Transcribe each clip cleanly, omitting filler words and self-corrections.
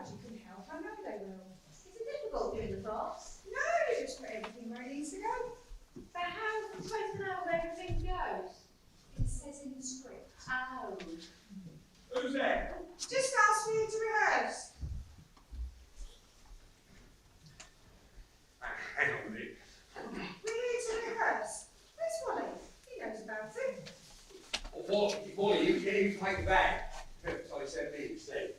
glad you can help. I know they will. Is it difficult doing the props? No, you just put everything where it needs to go. But how am I supposed to know where everything goes? It says in the script. Oh. Who's there? Just ask for you to rehearse. Hang on a minute. We're here to rehearse. Where's Wally? He knows about it. Wally, you get him to take the bag. So he said me instead.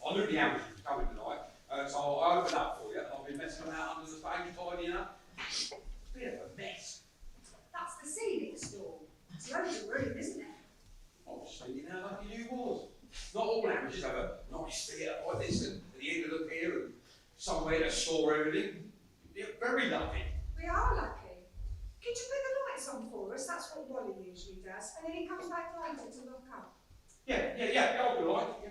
I knew the amateurs was coming tonight, so I opened up for you. I've been messing about under the stage, tidying up. It's a bit of a mess. That's the scenic stall. It's loads of room, isn't it? I was thinking how lucky you was. Not all amateurs have a nice theatre like this and at the end of the pier and somewhere to store everything. You're very lucky. We are lucky. Could you put the lights on for us? That's what Wally usually does. And then he comes back later to look up. Yeah, go on, right? Yeah.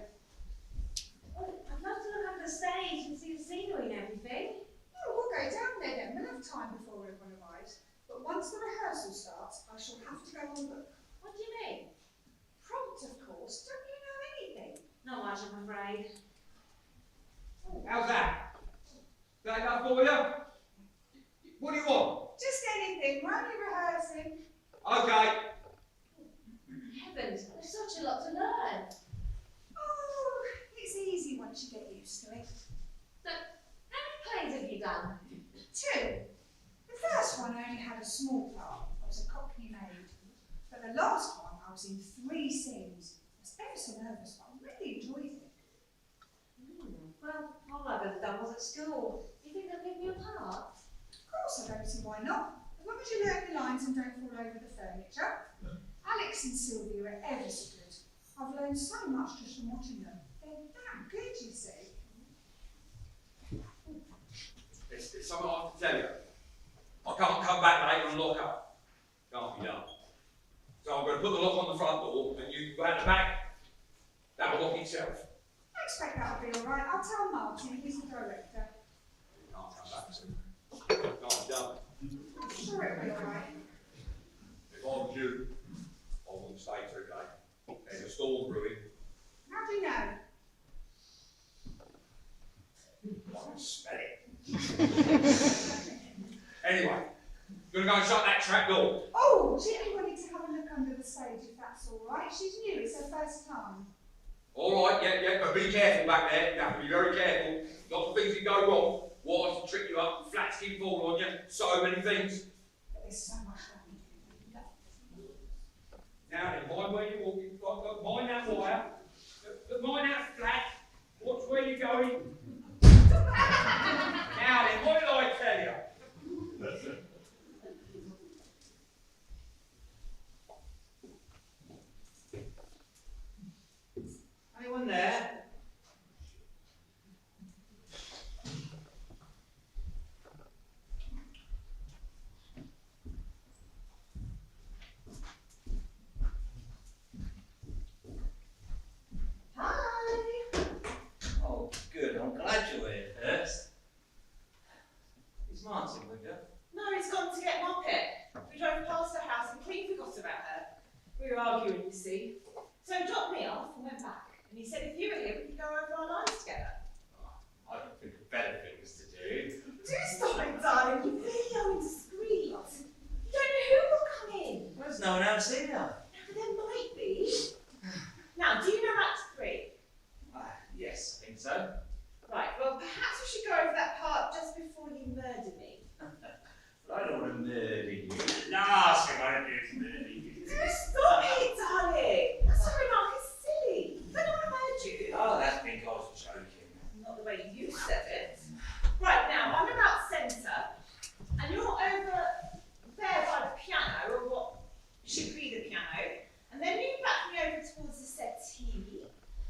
Oh, I'd love to look under the stage and see the scenery and everything. Oh, we'll go down there then. We'll have time before everyone arrives. But once the rehearsal starts, I shall have to go and look. What do you mean? Prompt, of course. Don't you know anything? Not much, I'm afraid. How's that? Is that enough for you? What do you want? Just anything. We're only rehearsing. Okay. Heavens, there's such a lot to learn. Oh, it's easy once you get used to it. So, how many plays have you done? 2. The first one only had a small part. I was a Cockney maid. But the last one, I was in 3 scenes. I was ever so nervous, but I really enjoyed it. Well, all I've ever done was at school. Do you think they'll give me a part? Of course, I don't see why not. As long as you learn the lines and don't fall over the furniture. Alex and Sylvia are ever so good. I've learned so much just from watching them. They're that good, you see. It's something I have to tell you. I can't come back later and lock up. Can't be done. So I'm going to put the lock on the front door and you go out the back. That'll lock itself. I expect that'll be all right. I'll tell Martin, he's the director. You can't come back soon. Can't be done. I'm sure it'll be all right. If I was you, I wouldn't stay too late. There's a storm brewing. How do you know? I can smell it. Anyway, you're going to go and shut that trap door. Oh, Jenny wanted to have a look under the stage if that's all right. She's new, it's her first time. All right, yeah, but be careful back there. You have to be very careful. Lots of things can go wrong. Wires will trick you up, flats can fall on you, so many things. But there's so much that we can do. Now then, mind where you're walking, mind that wire, mind that flat, watch where you're going. Now then, what did I tell you? Anyone there? Hi! Oh, good. I'm glad you're here first. Is Martin with you? No, he's gone to get Moppet. We drove past her house and completely forgot about her. We were arguing, you see. So he dropped me off and went back. And he said if you were here, we could go over our lines together. I can think of better things to do. Do stop it, darling. You really are indiscreet. You don't know who will come in. There's no one else here. No, but there might be. Now, do you know Act 3? Yes, I think so. Right, well, perhaps we should go over that part just before you murder me. But I don't want to murder you. Last thing I do is murder you. Do stop it, darling. That sort of remark is silly. I don't want to hurt you. Oh, that's because I was joking. Not the way you said it. Right, now, I'm about centre, and you're over there by the piano, or what should be the piano, and then you back me over towards the settee,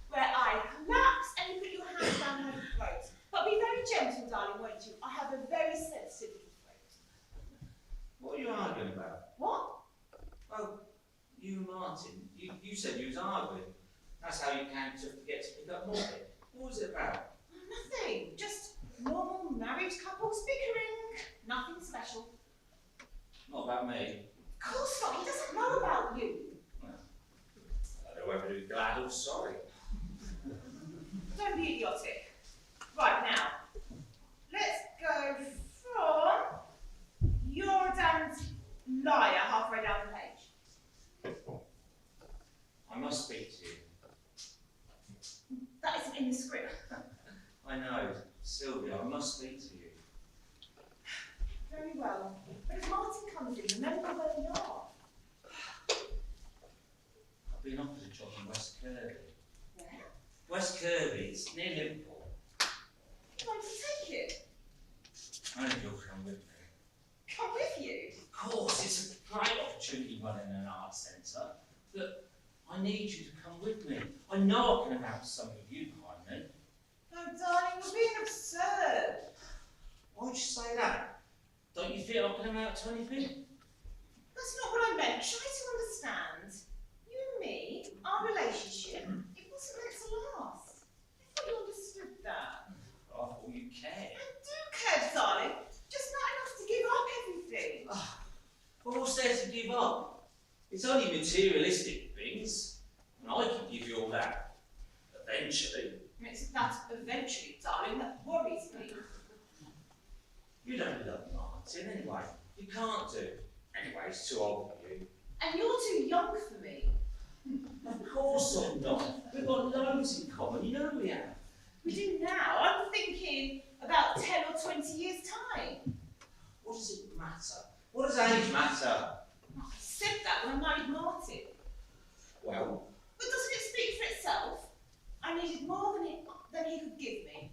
where I collapse and you put your hands down her throat. But be very gentle, darling, won't you? I have a very sensitive little throat. What are you arguing about? What? Well, you and Martin, you said you was arguing. That's how you came to forget to pick up Moppet. What was it about? Nothing. Just normal married couples bickering. Nothing special. Not about me. Of course not. He doesn't know about you. Well, I don't know whether to be glad or sorry. Don't be idiotic. I know. Sylvia, I must speak to you. Very well. But if Martin comes in, remember where we are. I've been offered a job in West Kirby. Where? West Kirby, it's near Liverpool. You're going to take it. Only you'll come with me. Come with you. Of course, it's a great opportunity running an arts centre, but I need you to come with me. I know I can amount to something with you behind me. Oh, darling, you're being absurd. Why'd you say that? Don't you feel I can amount to anything? That's not what I meant. Try to understand. You and me, our relationship, it wasn't meant to last. I thought you understood that. I thought you cared. I do care, darling. Just not enough to give up everything. But what's there to give up? It's only materialistic things, and I can give you all that. Eventually. It's that eventually, darling, that worries me. You don't love Martin anyway. You can't do. Anyway, he's too old for you. And you're too young for me. Of course I'm not. We've got loads in common, you know we have. We do now. I'm thinking about 10 or 20 years' time. What does it matter? What does age matter? I said that when I married Martin. Well, But doesn't it speak for itself? I needed more than he could give me.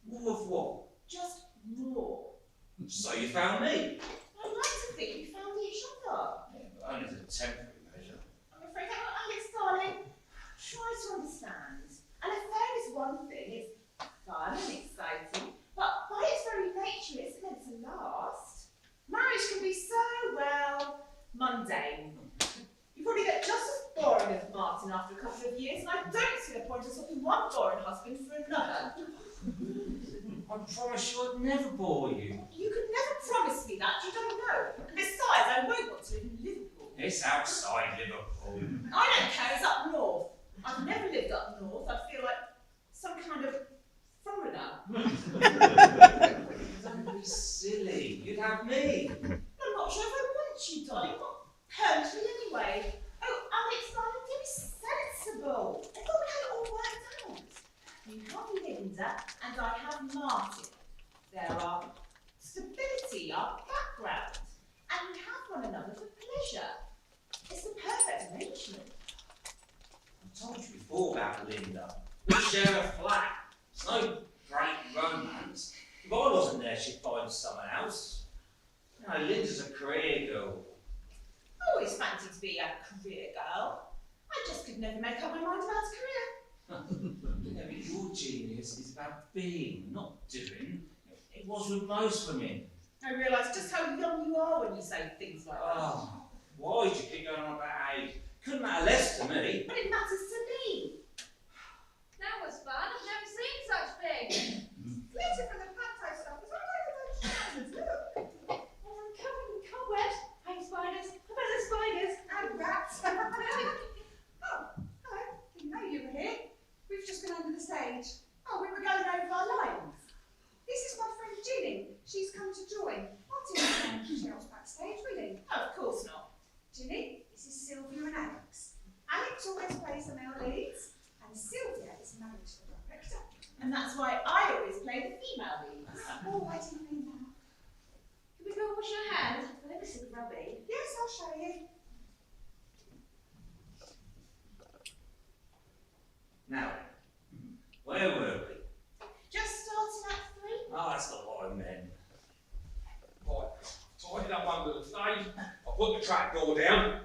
more of what? Just more. So you found me. I'd like to think we found each other. Yeah, but only as a temporary measure. I'm afraid I'm not Alex, darling. Try to understand. An affair is one thing. It's fun and exciting. But by its very nature, it's meant to last. Marriage can be so, well, mundane. You probably get just as boring as Martin after a couple of years, and I don't see the point of swapping one boring husband for another. I promise you I'd never bore you. You could never promise me that, you don't know. And besides, I won't want to live in Liverpool. It's outside Liverpool. I don't care, it's up north. I've never lived up north. I feel like some kind of foreigner. Don't be silly. You'd have me. I'm not sure if I want you, darling. Not permanently anyway. Oh, Alex, darling, do be sensible. I thought we had it all worked out. You have Linda, and I have Martin. There are stability, our background, and we have one another for pleasure. It's the perfect arrangement. I told you before about Linda. We share a flat. It's no great romance. If I wasn't there, she'd find someone else. You know, Linda's a career girl. I always fancied to be a career girl. I just could never make up my mind about a career. You know, but your genius is about being, not doing. It was with most women. I realise just how young you are when you say things like that. Oh, why did you keep going on about age? Couldn't matter less to me. But it matters to me. That was fun. I've never seen such things. Glitter from the panto stuff. It's all over those shoulders. Look. Oh, I'm covered in cobwebs. Hey, spiders. I've had the spiders. And rats. Oh, hello. Didn't know you were here. We've just been under the stage. Oh, we were going over our lines. This is my friend Ginny. She's come to join. Martin was saying she else backstage, really. Oh, of course not. Ginny, this is Sylvia and Alex. Alex always plays the male leads, and Sylvia is married to the director. And that's why I always play the female leads. Oh, I didn't mean that. Can we go wash your hands? They're ever so grubby. Yes, I'll show you. Now, where were we? Just starting at 3. Oh, that's not what I meant. Right, tidied up under the stage. I put the trap door down.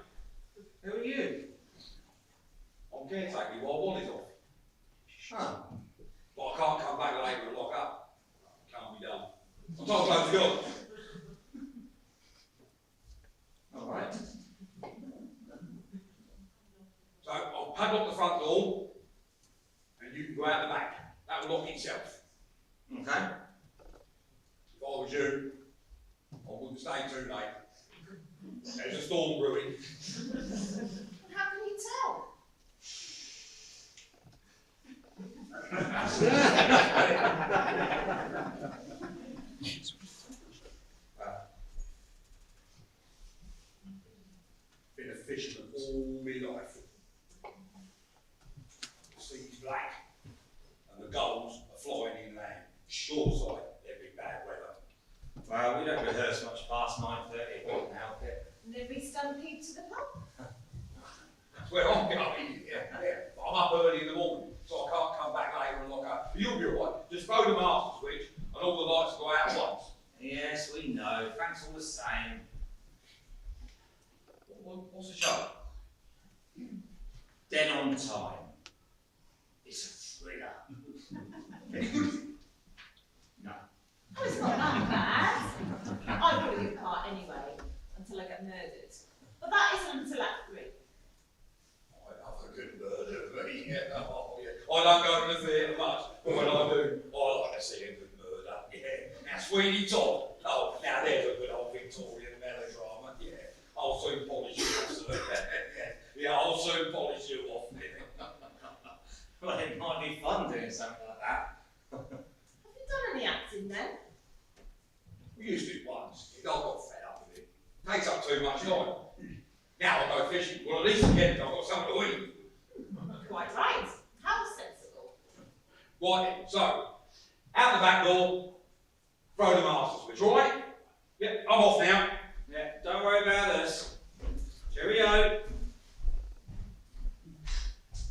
Who are you? I'm caretaking while Wally's off. Oh, But I can't come back later and lock up. Can't be done. I'm told close the door. all right. So I'll padlock the front door, and you can go out the back. That will lock itself. Okay. If I was you, I wouldn't stay too late. There's a storm brewing. And how can you tell? Been a fisherman all my life. The sea's black, and the gulls are flying inland. sure side, there'd be bad weather. Well, we don't rehearse much past 9:30 if we can help it. And then we stampede to the pub. That's where I'm going, yeah. But I'm up early in the morning, so I can't come back later and lock up. But you'll be alright, just throw the master switch and all the lights will go out at once. Yes, we know. Thanks all the same. What's the show? Dead on time. It's a thriller. Any good? No. Oh, it's not that bad. I'd probably give part anyway, until I get murdered. But that isn't until Act 3. I love a good murder, me. Yeah. Oh, yeah. I don't go to the theatre much, but when I do, I like to see a good murder. Yeah. Now, Sweeney Todd. Oh, now there's a good old Victorian melodrama. Yeah. I'll soon polish you off, sir. Yeah, I'll soon polish you off. Well, it might be fun doing something like that. Have you done any acting then? We used to once. I got fed up with it. Takes up too much time. Now I go fishing. Well, at least again, I've got something to eat. Quite right. How sensible. Right, so, out the back door, throw the master switch, all right? Yep, I'm off now. Yeah, don't worry about us. Cheerio.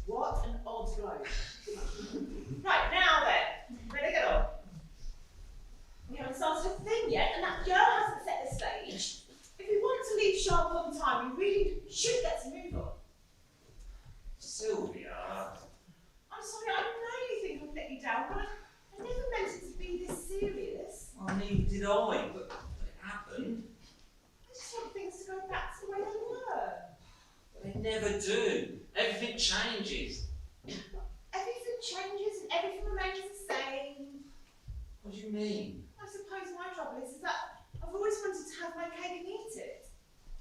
What an odd bloke. Right, now then, ready to get on. We haven't started a thing yet, and that girl hasn't set the stage. If we want to leave sharp on time, we really should get to move on. Sylvia. I'm sorry, I know you think I've let you down, but I never meant it to be this serious. Well, neither did I, but it happened. I just want things to go back to the way they were. But they never do. Everything changes. Everything changes and everything remains the same. What do you mean? I suppose my trouble is that I've always wanted to have my cake and eat it.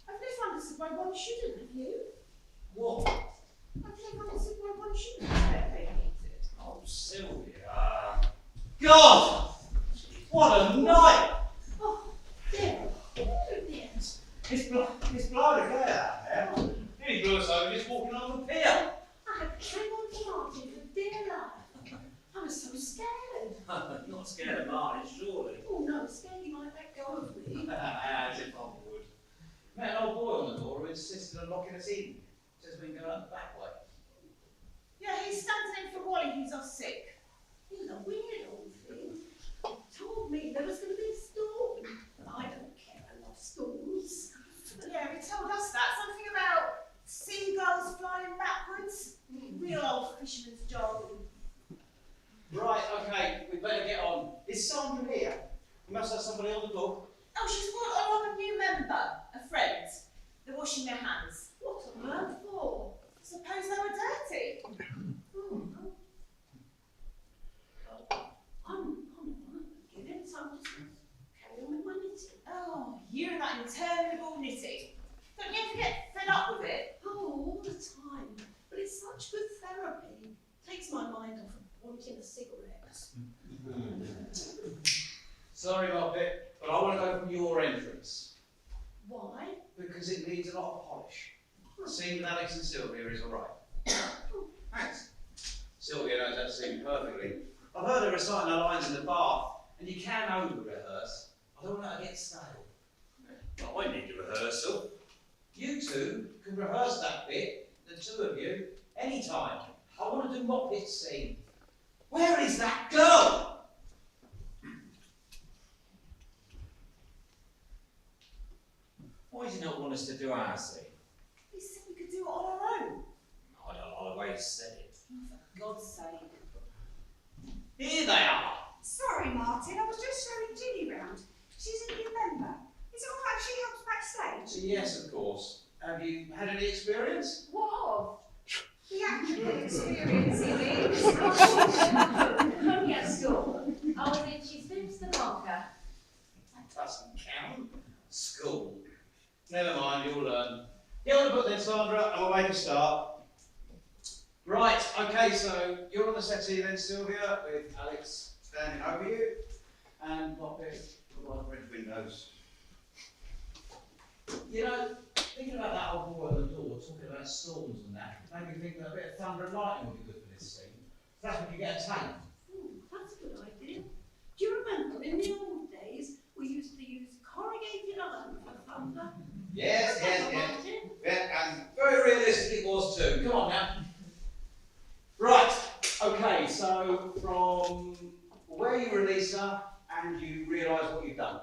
I've never understood why one shouldn't, have you? What? I've never understood why one shouldn't have their cake and eat it. Oh, Sylvia. God! What a night! Oh, dear. Oh, dear. It's blowing a gale out there. Nearly blew us over just walking on the pier. I had to hang on to Martin for dear life. I was so scared. Not scared of Martin, surely. Oh no, scared he might let go of me. As if I would. Met an old boy on the door who insisted on locking us in. Says we can go out the back way. Yeah, he's standing in for Wally who's off sick. He's a weird old thing. He told me there was going to be a storm. But I don't care, I love storms. Yeah, he told us that. Something about seagulls flying backwards. Real old fisherman's jargon. Right, okay, we better get on. Is Sandra here? We must have somebody on the door. Oh, she's brought along a new member, a friend. They're washing their hands. What on earth for? Suppose they were dirty. I'm forget it, so I'm just carry on with my knitting. Oh, you and that interminable knitting. Don't you ever get fed up with it? Oh, all the time. But it's such good therapy. Takes my mind off of wanting a cigarette. Sorry, Muppet, but I want to go from your entrance. Why? Because it needs a lot of polish. Scene with Alex and Sylvia is alright. Thanks. Sylvia knows that scene perfectly. I've heard her reciting her lines in the bath, and you can over-rehearse. I don't want her to get stale. I need a rehearsal. You two can rehearse that bit, the two of you, anytime. I want to do Moppet's scene. Where is that girl? Why do you not want us to do our scene? We said we could do it on our own. I don't know the way you said it. Oh, for God's sake. Here they are. Sorry, Martin, I was just showing Ginny round. She's a new member. Is it all right if she helps backstage? Yes, of course. Have you had any experience? What? The actual experience, it is. Only at school. I was in She's Finished the Marker. That doesn't count. School. Never mind, you'll learn. Get on the book then, Sandra, and we'll make a start. Right, okay, so you're on the settee then, Sylvia, with Alex standing over you, and Moppet with red windows. You know, thinking about that old boy on the door, talking about storms and that, made me think that a bit of thunder and lightning would be good for this scene. That's when you get a tape. Ooh, that's a good idea. Do you way you release her and you realise what you've done.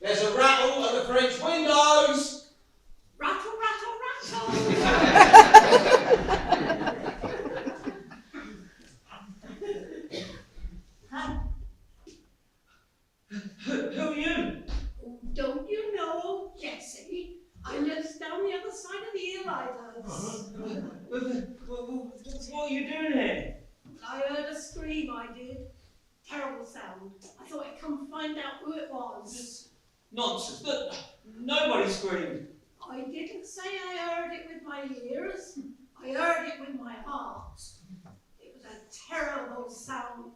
There's a rattle at the French windows! Rattle, rattle, rattle! Who are you? Oh, don't you know, Jessie? I live down the other side of the hill, I does. What are you doing here? I heard a scream, I did. Terrible sound. I thought I'd come find out who it was. Nonsense. Nobody screamed. I didn't say I heard it with my ears. I heard it with my heart. It was a terrible sound.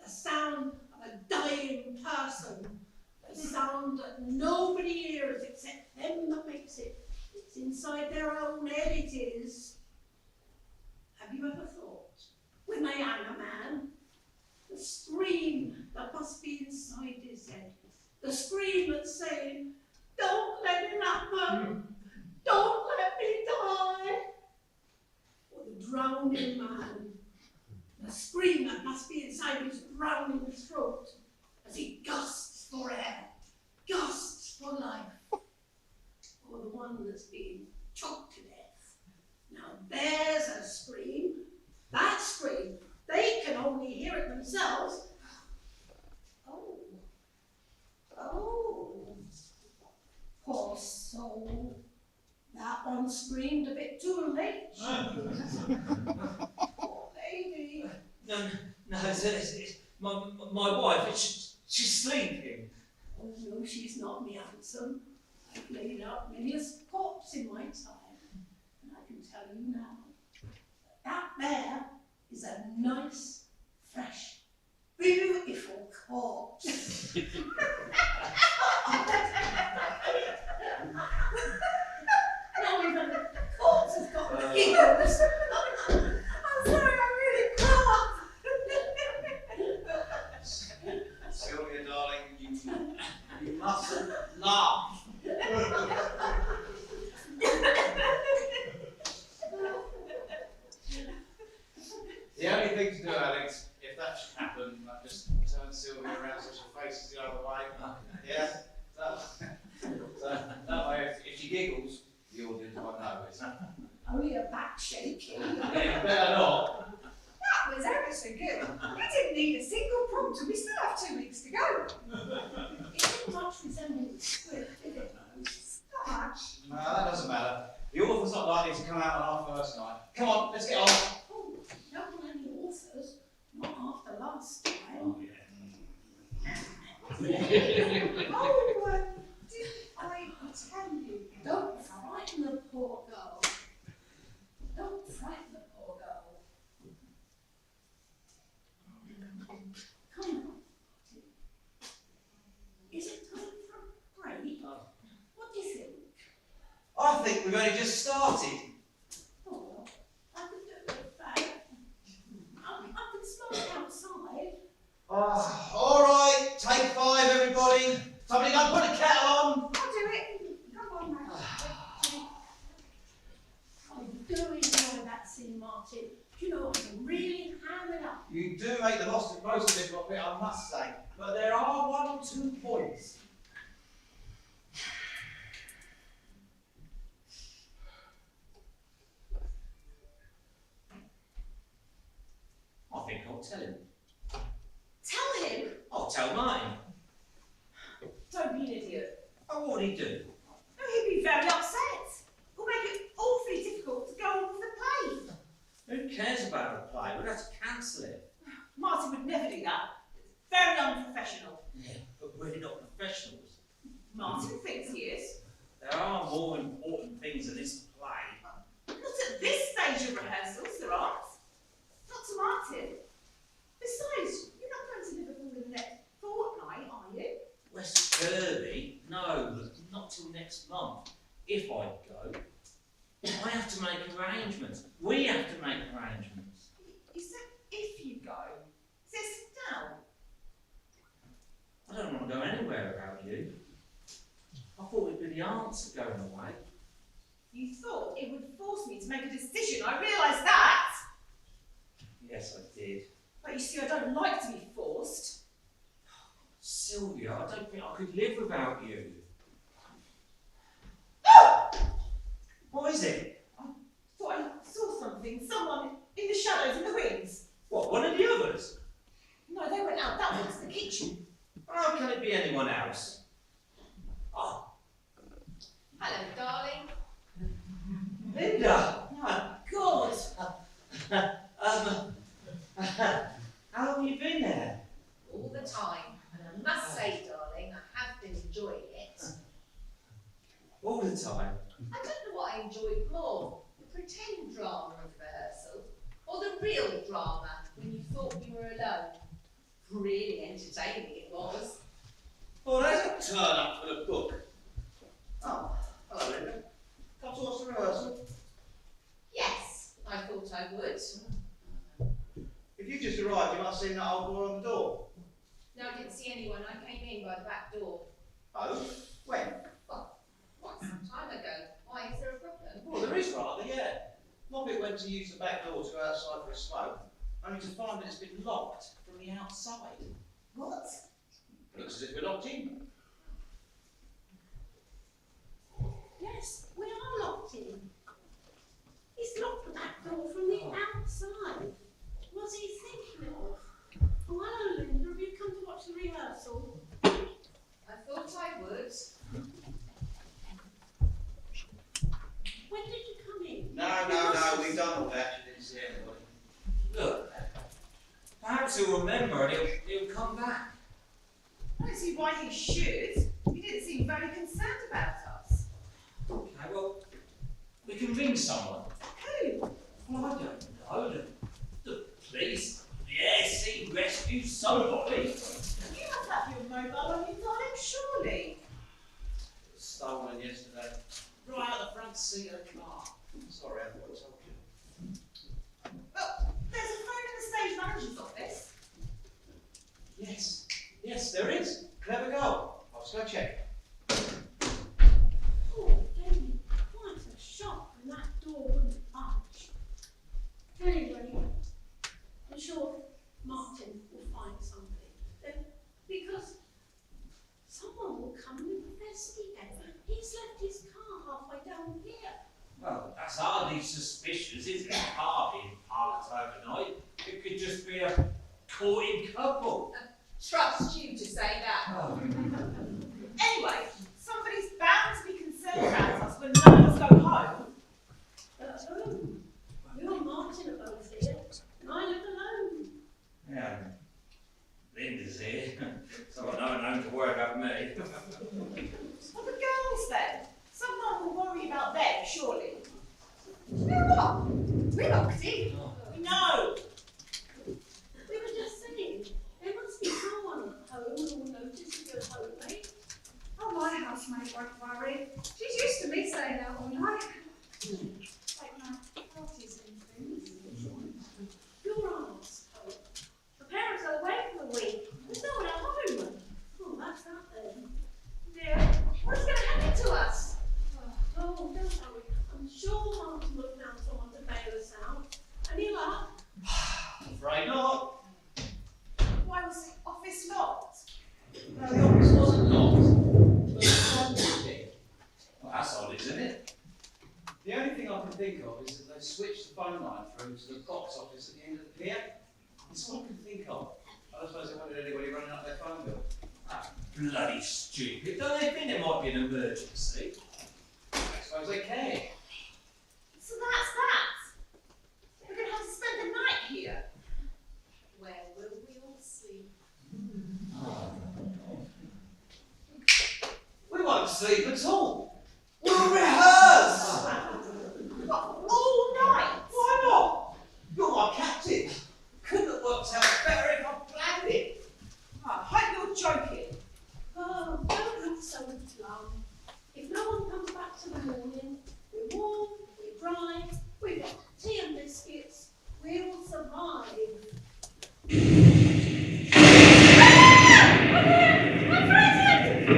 The sound of a dying person. A sound that nobody hears except them that makes it. It's inside their own head, it is. Have you ever thought, when they hang a man, the scream that must be inside his head, the scream that's saying, don't let it happen, don't let me die, or the drowning man, the scream that must be inside his drowning throat as he gasps for air, gasps for life, or the one that's being choked to death. Now there's a scream. That scream, they can only hear it themselves. Oh, poor soul. That one screamed a bit too late. Poor lady. No, it's my wife. She's sleeping. Oh no, she's not me handsome. I've laid out many a corpse in my time, and I can tell you now, that there is a nice, fresh, beautiful corpse. Not even the corpse has got the giggles. I'm sorry, I really can't. Sylvia, darling, you mustn't laugh. The only thing to do, Alex, if that should happen, like just turn Sylvia around so her face is the other way. Yeah? So that way, if she giggles, the audience won't know it's Only a back shaking. yeah, better not. That was ever so good. We didn't need a single prompt and we still have 2 weeks to go. It didn't much resemble the script, did it? Not much. No, that doesn't matter. The author's not likely to come out on our first night. Come on, let's get on. Oh, don't blame the authors. Not after last time. Oh, yeah. Oh, did I tell you? Don't frighten the poor girl. Don't frighten the poor girl. Come on. Is it time for a break? What do you think? I think we've only just started. Oh, I could do it with a fan. I can smell it outside. All right, take 5, everybody. Somebody go put a kettle on. I'll do it. Come on, Matt. I do enjoy that scene, Martin. Do you know, I can really ham it up. You do make the most of this lot bit, I must say. But there are 1 or 2 points. I think I'll tell him. Tell him. I'll tell Martin. Don't be an idiot. Oh, what would he do? No, he'd be very upset. It'll make it awfully difficult to go on with the play. Who cares about a play? We'd have to cancel it. Martin would never do that. It's very unprofessional. Yeah, but we're not professionals. Martin thinks he is. There are more important things than this play. Not at this stage of rehearsals, there aren't. Not to Martin. Besides, you're not going to Liverpool in the next fortnight, are you? West Kirby? No, not till next month. If I go, I have to make arrangements. We have to make arrangements. You said if you go. Sit down. I don't want to go anywhere without you. I thought it'd be the answer going away. You thought it would force me to make a decision. I realise that. Yes, I did. But you see, I don't like to be forced. Sylvia, I don't think I could live without you. What is it? I thought I saw something. Someone in the shadows in the wings. What, one of the others? No, they went out that way to the kitchen. How can it be anyone else? Oh, Hello, darling. Linda! Oh, God. How long have you been there? All the time. And I must say, darling, I have been enjoying it. All the time? I don't know what I enjoyed more, the pretend drama of rehearsal, or the real drama when you thought you were alone. Really entertaining it was. Well, there's a turn up for the book. Oh, hello, Linda. Come to watch the rehearsal. Yes, I thought I would. If you just arrived, you might have seen that old boy on the door. No, I didn't see anyone. I came in by the back door. Oh? When? Quite some time ago. Why, is there a problem? Well, there is rather, yeah. Moppet went to use the back door to go outside for a smoke, only to find that it's been locked from the outside. What? Looks as if we're locked in. Yes, we are locked in. He's locked the back door from the outside. What's he thinking of? Oh, hello, Linda. Have you come to watch the rehearsal? I thought I would. When did you come in? No, we've done all that. You didn't see anybody. Look, perhaps he'll remember and he'll come back. I don't see why he should. He didn't seem very concerned about us. Okay, well, we can ring someone. Who? Well, I don't know. The police. Yes, he rescued somebody. You must have your mobile on you, darling, surely. It was stolen yesterday. Right out the front seat of the car. Sorry, I thought I told you. Well, there's a phone in the stage manager's office. Yes, there is. Clever girl. I'll just go check. Oh, gave me quite a shock when that door wouldn't budge. Anyway, I'm sure Martin will find something. Because someone will come and investigate. He's left his car halfway down here. Well, that's hardly suspicious, is it? A car being parked overnight. It could just be a courting couple. Trust you to say that. Oh. Anyway, somebody's bound to be concerned about us when none of us go home. Oh, you and Martin are both here, and I live alone. Yeah. Linda's here, so I know no one to worry about me. Well, the girls then. Someone will worry about them, surely. You know what? We're locked in. We know. We were just saying, there must be someone at home who will notice if you're home, mate. Oh, my housemate won't worry. She's used to me staying out all night. Like my parties and things. Your aunt's home. The parents are away for the week. There's no one at home. Oh, that's that then. Dear, what's going to happen to us? Oh, don't worry. I'm sure Martin will found someone to bail us out. Any luck? Afraid not. Why was the office locked? No, the office wasn't locked. But the phone was dead. Well, that's odd, isn't it? The only thing I can think of is that they switched the phone line through to the box office at the end of the pier. It's all I can think of. I don't suppose they wanted anybody running up their phone bill. That's bloody stupid. Don't they think there might be an emergency? I suppose they can. So that's that. We're going to have to spend the night here. Where will we all sleep? We won't sleep at all. We'll rehearse. What, all night? Why not? You're my captain. Couldn't have worked out better if I planned it. I hope you're joking. Oh, don't look so glum. If no one comes back to the morning, we're warm, we're dry, we've got tea and biscuits, we'll survive. I'm frightened!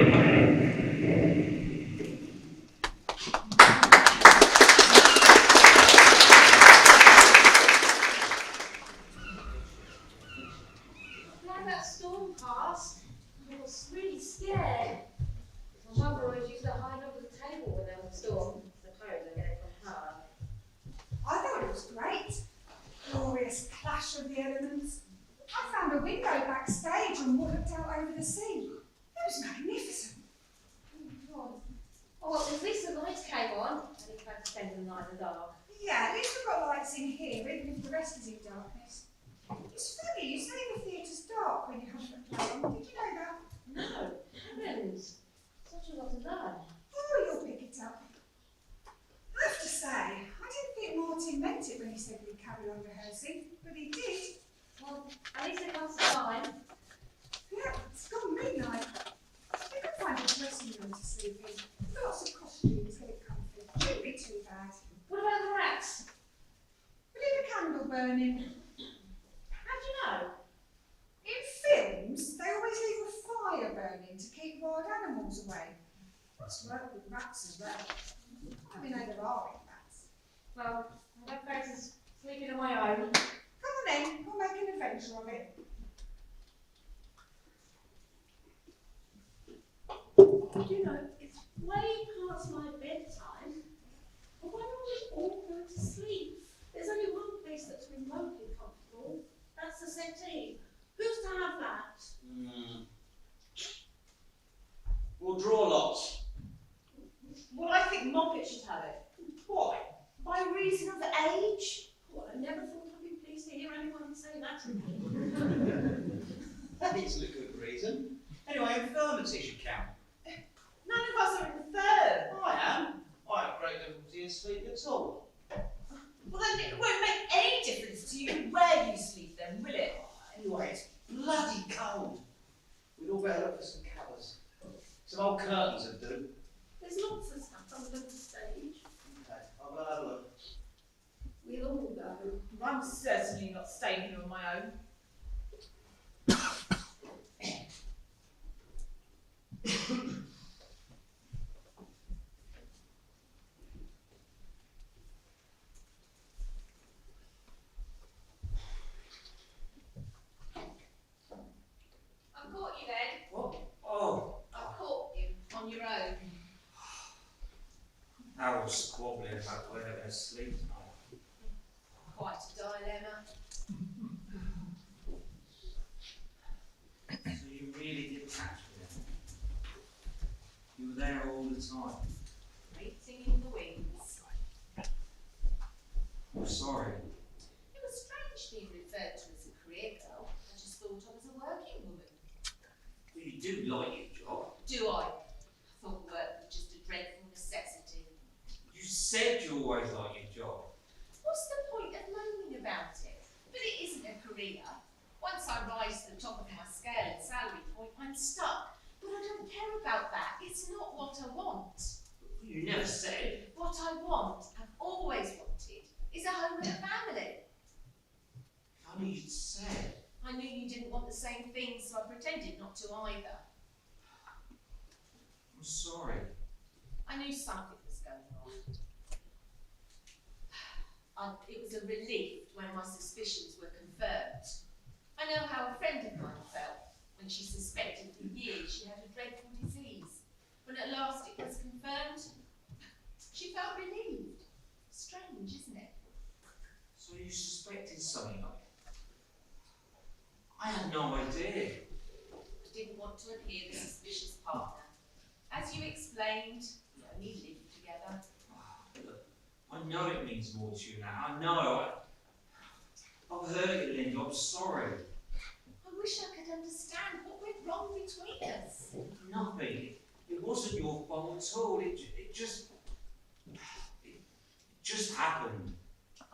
sure. Suppose I get it from her. I thought it was great. Glorious clash of the elements. I found a window backstage and looked out over the sea. It was magnificent. Oh, well, at least the lights came on. I didn't have to spend the night in the dark. Yeah, at least we've got lights in here, even if the rest is in darkness. It's funny, you say the theatre's dark when you have the play on. Did you know that? No, heavens. Such a lot to learn. Oh, you'll pick it up. I have to say, I didn't think Martin meant it when he said we'd carry on rehearsing, but he did. Well, at least it comes to time. Yeah, it's gone midnight. We can find a dressing room to sleep in. Lots of costumes, get it comfy. Shouldn't be too bad. What about the rats? We leave a candle burning. How do you know? In films, they always leave a fire burning to keep wild animals away. Must work with rats as well. I mean, there are rats. Well, I don't fancy sleeping on my own. Come on then, we'll make an adventure of it. Do you know, it's way past my bedtime. But why don't we all go to sleep? There's only one place that's remotely comfortable. That's the settee. Who's to have that? We'll draw lots. Well, I think Moppet should have it. Why? By reason of age? Well, I never thought I'd be pleased to hear anyone say that to me. That isn't a good reason. Anyway, infirmity should count. None of us are infirm. I am. I have great difficulty in sleep at all. Well, then it won't make any difference to you where you sleep then, will it? Anyway, it's bloody cold. We'd all better look for some covers. Some old curtains would do. There's lots of stuff under the stage. Okay, I'll go have a look. We'll all go. I'm certainly not staying here on my own. I've caught you then. What? Oh, I've caught you on your own. I was squabbling about where they're going to sleep tonight. Quite a dilemma. So you really did catch me then? You were there all the time? Waiting in the wings. I'm sorry. It was strange being referred to as a career girl. I just thought I was a working woman. But you do like your job. Do I? I thought work was just a dreadful necessity. You said you always like your job. What's the point of moaning about it? But it isn't a career. Once I rise to the top of my scale and salary point, I'm stuck. But I don't care about that. It's not what I want. You never said. What I want, I've always wanted, is a home and a family. If only you'd said. I knew you didn't want the same thing, so I pretended not to either. I'm sorry. I knew something was going on. It was a relief when my suspicions were confirmed. I know how a friend of mine felt when she suspected for years she had a dreadful disease. When at last it was confirmed, she felt relieved. Strange, isn't it? So you suspected something of it? I had no idea. I didn't want to appear the suspicious partner. As you explained, we only lived together. Look, I know it means more to you now. I know. I've hurt you, Linda. I'm sorry. I wish I could understand what went wrong between us. Nothing. It wasn't your fault at all. It just happened.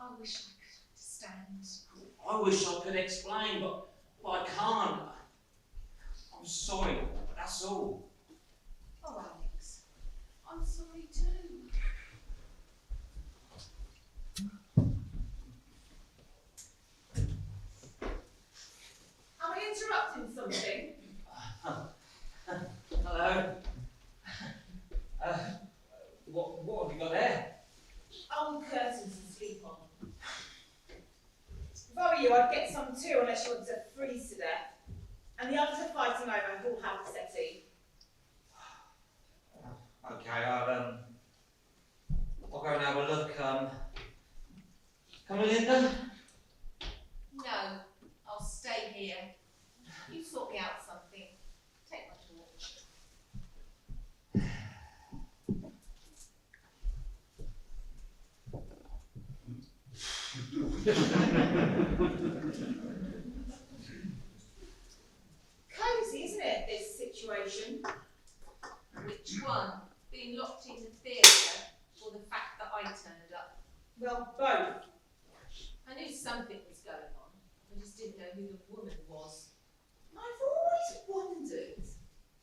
I wish I could understand. I wish I could explain, but I can't. I'm sorry. That's all. Oh, Alex, I'm sorry too. Am I interrupting something? Hello. What have you got there? Old curtains to sleep on. If I were you, I'd get some too, unless you want to freeze to death. And the others are fighting over who'll have the settee. Okay, Cosy, isn't it, this situation? Which one? Being locked in the theatre, or the fact that I turned up? Well, both. I knew something was going on. I just didn't know who the woman was. I've always wondered,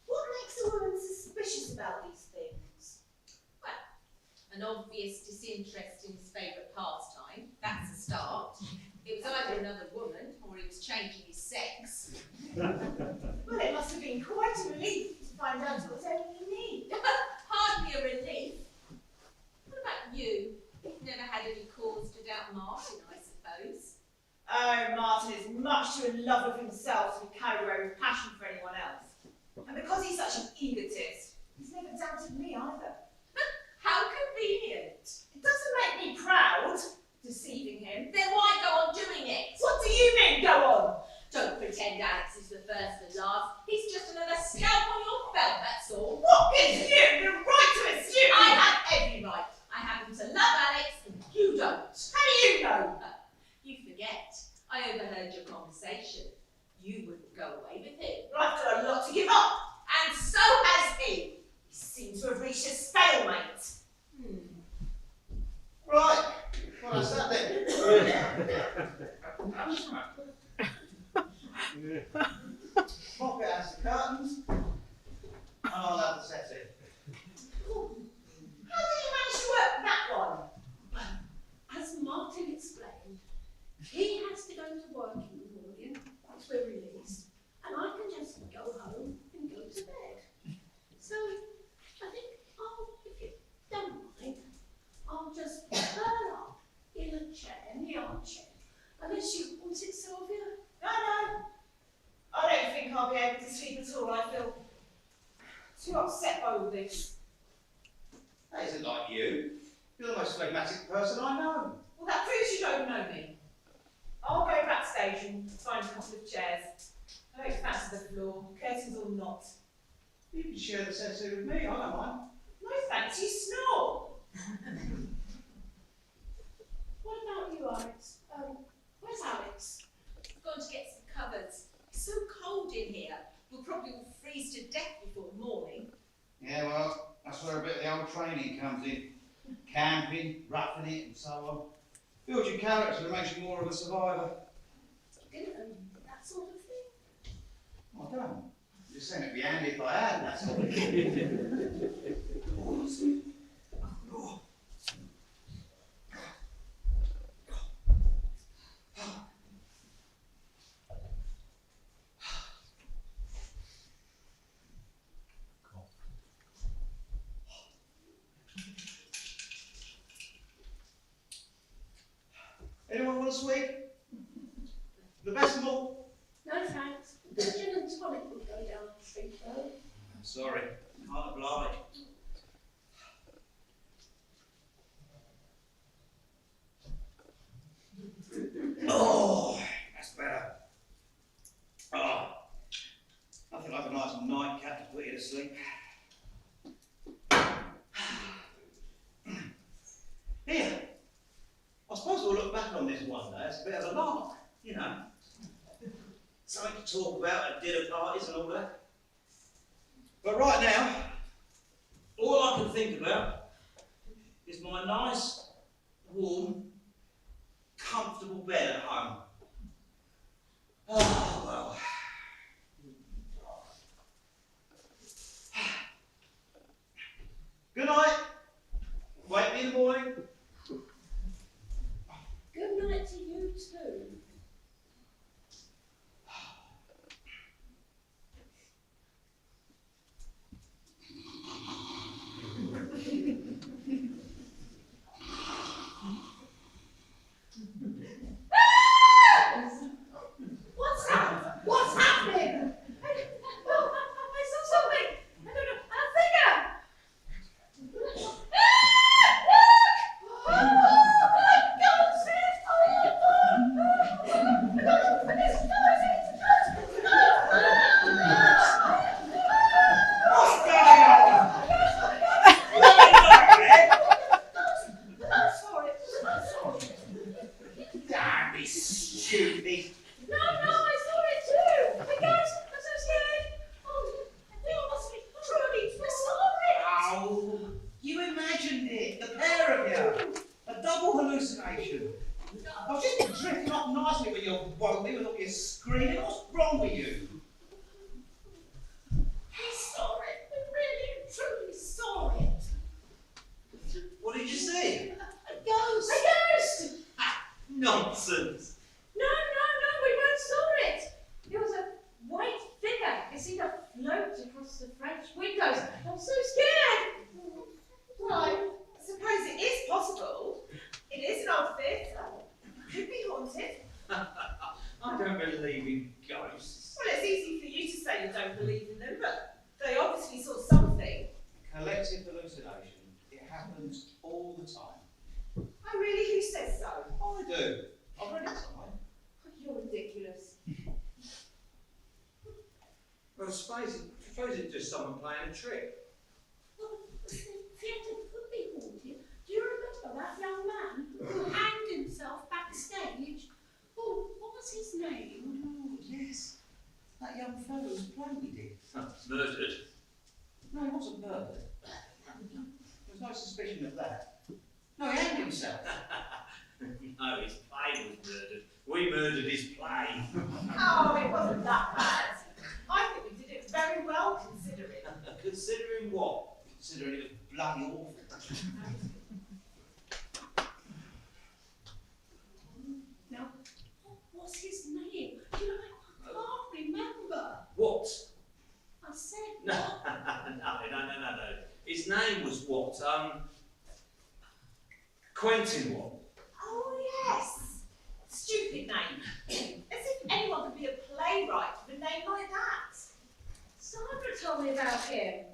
what makes a woman suspicious about these things? An obvious disinterest in his favourite pastime. That's a start. It was either another woman, or he was changing his sex. Well, it must have been quite a relief to find out it was only me. Hardly a relief. What about you? You've never had any cause to doubt Martin, I suppose. Oh, Martin is much too in love with himself to be carried away with passion for anyone else. And because he's such an egotist, he's never doubted me either. How convenient. It doesn't make me proud, deceiving him. Then why go on doing it? What do you mean, go on? Don't pretend Alex is the first and last. He's just another scalp on your belt, that's all. What gives you the right to assume? I have every right. I happen to love Alex, and you don't. How do you know? You forget. I overheard your conversation. You wouldn't go away with him. Well, I've got a lot to give up. And so has he. He seems to have reached a stalemate. Right, well that's that then. Mop it as the curtains, and I'll have the settee. How did you manage to work that one? As Martin explained, he has to go to work in the morning once we're released, and I can just go home and go to bed. So I think if you don't mind, I'll just curl up in a chair, in the armchair, unless you want it, Sylvia. No, I don't think I'll be able to sleep at all. I feel too upset by all this. That isn't like you. You're the most phlegmatic person I know. Well, that proves you don't know me. I'll go backstage and find a couple of chairs. I don't fancy the floor, curtains or not. You can share the settee with me, I don't mind. No thanks, you snore. What about you, Alex? Where's Alex? Gone to get some covers. It's so cold in here. We'll probably all freeze to death before morning. Yeah, well, that's where a bit of the old training comes in. Camping, roughing it and so on. Builds your character and makes you more of a survivor. I didn't know you did that sort of thing. I don't. I'm just saying it'd be handy if I had, that's all. Anyone want a sweet? The best of all? No thanks. The gin and tonic will go down the street though. I'm sorry, can't oblige. Oh, that's better. Oh, nothing like a nice nightcap to put you to sleep. Here, I suppose we'll look back on this one day as a bit of a lark, you know. Something to talk about at dinner parties and all that. But right now, all I can think about is my nice, warm, comfortable bed at home. Oh, well. Good night. Wake me in the morning. Good night to you too. What's that? What's happening? I saw something. I don't know. A figure. imagined it, the pair of you. A double hallucination. I've just been drifting up nicely when you're woke with all your screaming. What's wrong with you? We saw it. We really and truly saw it. What did you see? A ghost. A ghost! Nonsense. No, we both saw it. It was a white figure. It seemed to float across the French windows. I'm so scared. Well, I suppose it is possible. It is an old theatre. Could be haunted. I don't believe in ghosts. Well, it's easy for you to say you don't believe in them, but they obviously saw something. Collective hallucination. It happens all the time. Oh, really? Who says so? I do. I've read it somewhere. You're ridiculous. Well, I suppose it's just someone playing a trick. Well, the theatre could be haunted. Do you remember that young man who hanged himself backstage? Oh, what was his name? Oh, yes. That young fellow whose play we did. Murdered. No, he wasn't murdered. There's no suspicion of that. No, he hanged himself. No, his play was murdered. We murdered his play. Oh, it wasn't that bad. I think we did it very well, considering. Considering what? Considering it was bloody awful. Now, what was his name? You know, I can't remember. What? I said No, what? no. His name was what? Quentin what? Oh, yes. Stupid name. As if anyone could be a playwright with a name like that. Sandra told me about him.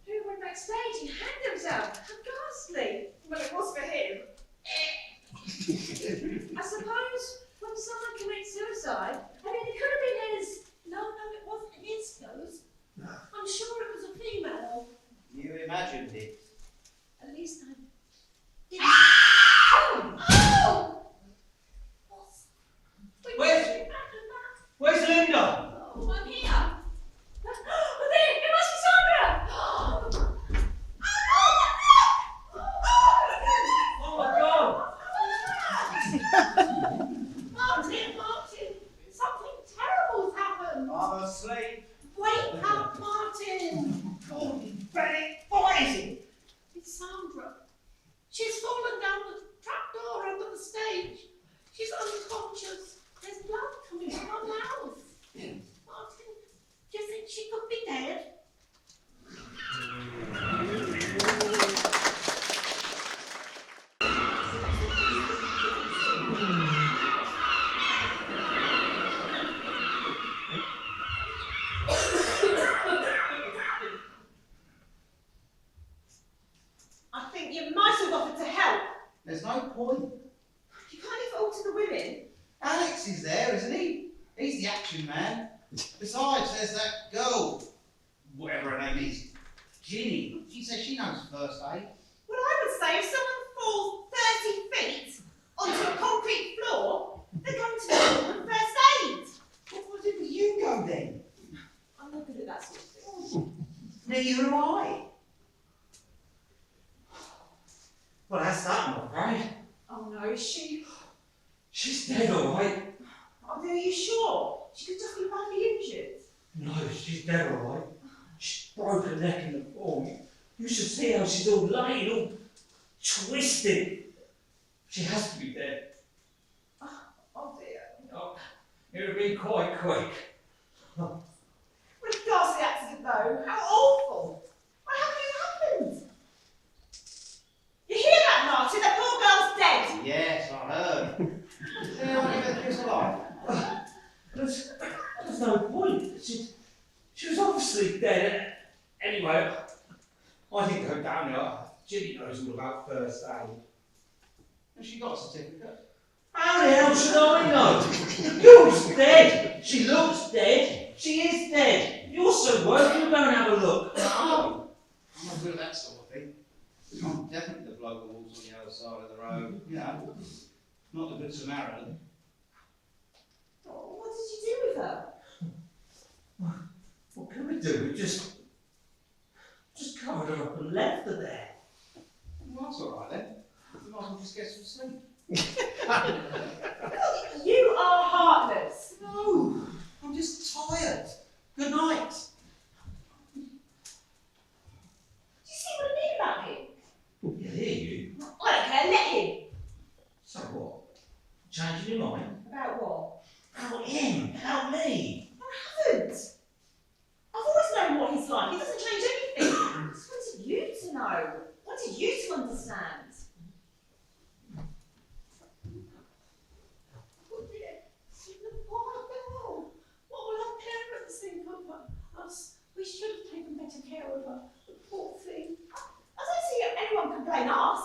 Who went backstage and hanged himself. How ghastly. Well, it was for him. I suppose when someone commits suicide, I mean, it could have been his. No, it wasn't his ghost. I'm sure it was a female. You imagined it. At least I did. Oh! Where's Linda? Oh, I'm here. Oh, there! It must be Sandra! Oh my God! Martin, something terrible's happened. I'm asleep. Wake up, Martin. Oh, Benny, what is it? It's Sandra. She's fallen down the trapdoor under the stage. She's unconscious. There's blood coming from her mouth. Martin, do you think she could be dead? I think you might have offered to help. There's no point. You can't leave it all to the women. Alex is there, isn't he? He's the action man. Besides, there's that girl, whatever her name is, Ginny. She says she knows first aid. Well, I would say if someone falls 30 feet onto a concrete floor, they're going to know first aid. Well, why didn't you go then? I'm not good at that sort of thing. Neither am I. Well, that's that, I'm afraid. Oh no, is she? She's dead, all right. Oh, are you sure? She could just be badly injured. No, she's dead, all right. She's broken her neck in the fall. You should see how she's all laying, all twisted. She has to be dead. Oh dear. Oh, it would be quite quick. What a ghastly accident though. How awful. What happened? You hear that, Martin? That poor girl's dead. Yes, I heard. Yeah, I give her the kiss alive. There's no point. She was obviously dead. Anyway, I didn't go down there. Ginny knows all about first aid. And she got a certificate. How the hell should I know? The girl's dead. She looks dead. She is dead. You're so worried, you go and have a look. No. I'm not good at that sort of thing. I'm definitely the bloke who walks on the other side of the road. You know, not the good Samaritan. Oh, what did you do with her? What can we do? We just covered her up and left her there. Well, that's all right then. You might as well just get some sleep. You are heartless. No, I'm just tired. Good night. Do you see what I mean about him? Yeah, hear you. I don't care, let him. So what? Changing your mind? About what? About him, about me. I haven't. I've always known what he's like. He doesn't change anything. I just wanted you to know. Wanted you to understand. What will our parents think of us? We should have taken better care of her. The poor thing. I don't see anyone can blame us.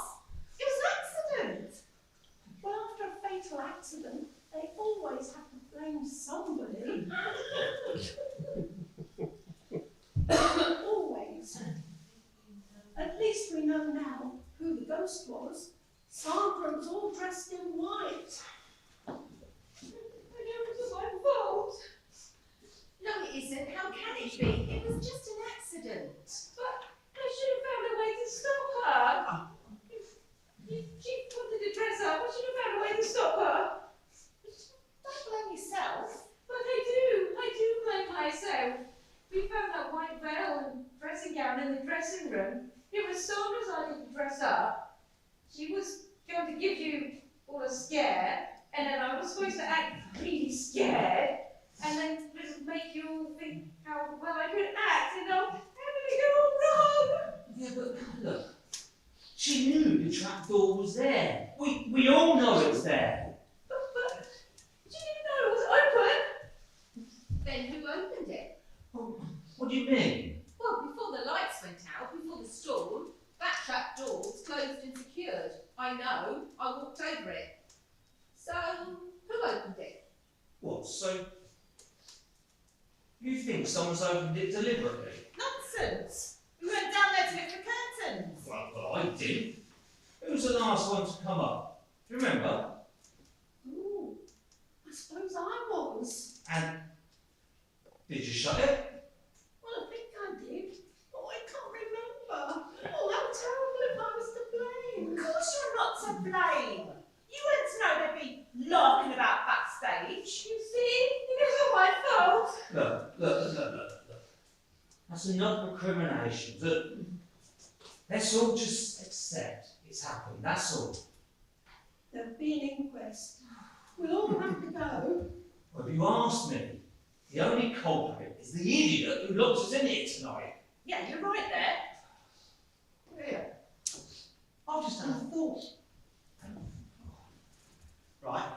It was an accident. Well, after a fatal accident, they always have to blame somebody. Always. At least we know now who the ghost was. Sandra was all dressed in white. I know it was my fault. No, it isn't. How can it be? It was just an accident. But I should have found a way to stop her. If she wanted to dress up, I should have found a way to stop her. Don't blame yourself. But I do blame myself. We found that white veil and dressing gown in the dressing room. It was Sandra's idea to dress up. She was going to give you all a scare, and then I was supposed to act really scared, and then make you all think how well I could act, and how did it go wrong? Yeah, but look. She knew the trapdoor was there. We all know it was there. But she didn't know it was open. Then who opened it? Oh, what do you mean? Well, before the lights went out, before the storm, that trap door was closed and secured. I know. I walked over it. So, who opened it? What, so you think someone's opened it deliberately? Nonsense. We went down there to look for curtains. Well, I did. Who was the last one to come up? Do you remember? Ooh, I suppose I was. And did you shut it? Well, I think I did. Oh, I can't remember. Oh, how terrible if I was to blame. Of course you're not to blame. You wouldn't know they'd be laughing about backstage. You see, it wasn't my fault. Look. That's enough recrimination. Let's all just accept it's happened, that's all. There'll be an inquest. We'll all have to go. Well, if you ask me, the only culprit is the idiot who locked us in here tonight. Yeah, you're right there. Yeah. I've just had a thought. Right.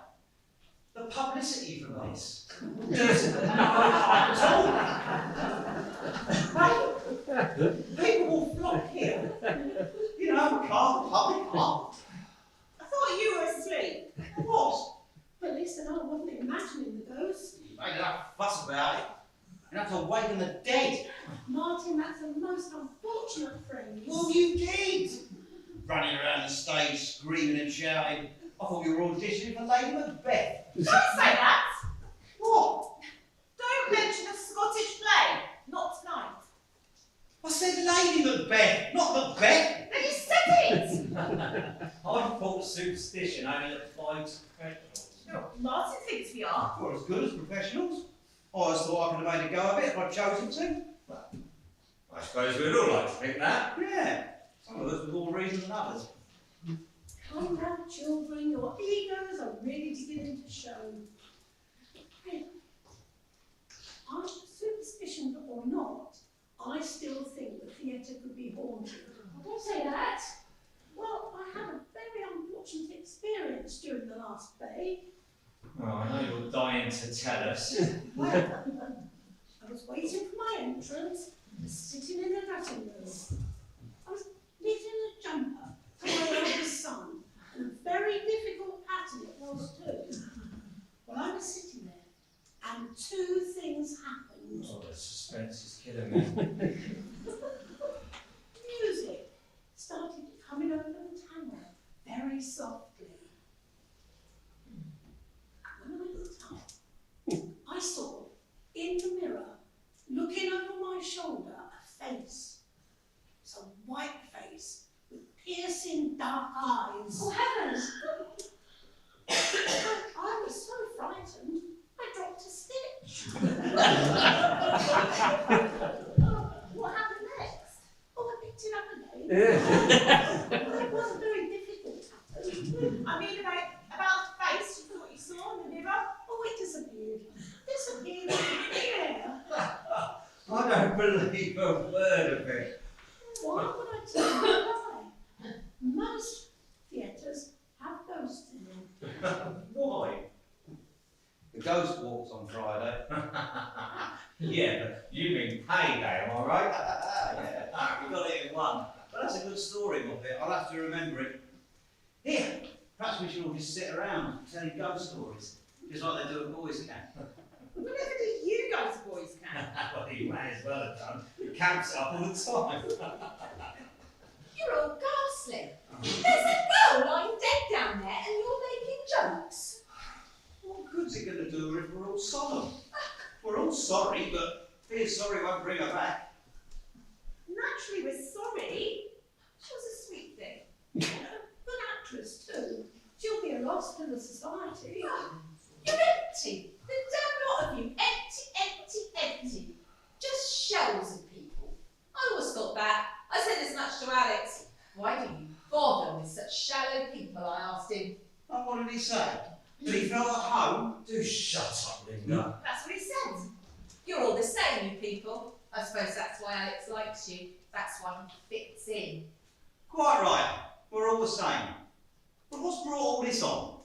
The publicity from this isn't enough at all. People will flock here. You know, car, public car. I thought you were asleep. I was. But listen, I wasn't imagining the ghost. You made enough fuss about it. Enough to awaken the dead. Martin, that's a most unfortunate phrase. Well, you did. Running around the stage, screaming and shouting. I thought you were auditioning for Lady Macbeth. Don't say that. What? Don't mention a Scottish play. Not tonight. I said Lady Macbeth, not Macbeth. Then you said it. I thought superstition only applied to professionals. No, Martin thinks we are. Well, as good as professionals. I always thought I could have made a go of it if I'd chosen to. I suppose we'd all like to think that. Yeah, some of us with more reason than others. Come now, children, your egos are ready to get into show. Either superstition or not, I still think the theatre could be haunted. Don't say that. Well, I had a very unfortunate experience during the last play. Oh, I know you're dying to tell us. Well, I was waiting for my entrance, sitting in the dressing room. I was knitting a jumper for my eldest son, and a very difficult pattern it was too. Well, I was sitting there, and two things happened. Oh, the suspense is killing me. Music started coming over the tower, very softly. When I looked up, I saw, in the mirror, looking over my shoulder, a face. It's a white face with piercing dark eyes. Oh, heavens! I was so frightened, I dropped a stitch. What happened next? Oh, I picked it up again. It wasn't very difficult. I mean, about the face, you thought you saw in the mirror? Oh, it disappeared. Disappeared into the air. I don't believe a word of it. Why would I tell you a lie? Most theatres have ghosts in them. Why? The ghost walks on Friday. Yeah, but you mean payday, am I right? Yeah, you got it in one. But that's a good story, Muppet. I'll have to remember it. Here, perhaps we should all just sit around telling ghost stories, just like they do at boys' camp. Whenever did you go to boys' camp? Well, you may as well have done. It camps up all the time. You're all ghastly. There's a girl lying dead down there and you're making jokes. What good's it going to do her if we're all solemn? We're all sorry, but being sorry won't bring her back. Naturally, we're sorry. She was a sweet thing. Good actress, too. She'll be a loss to the society. You're empty. The damn lot of you. Empty. Just shells of people. I always thought that. I said as much to Alex. Why do you bother with such shallow people, I asked him. Oh, what did he say? Did he feel at home? Do shut up, Linda. That's what he said. You're all the same, you people. I suppose that's why Alex likes you. That's why he fits in. Quite right. We're all the same. But what's brought all this on?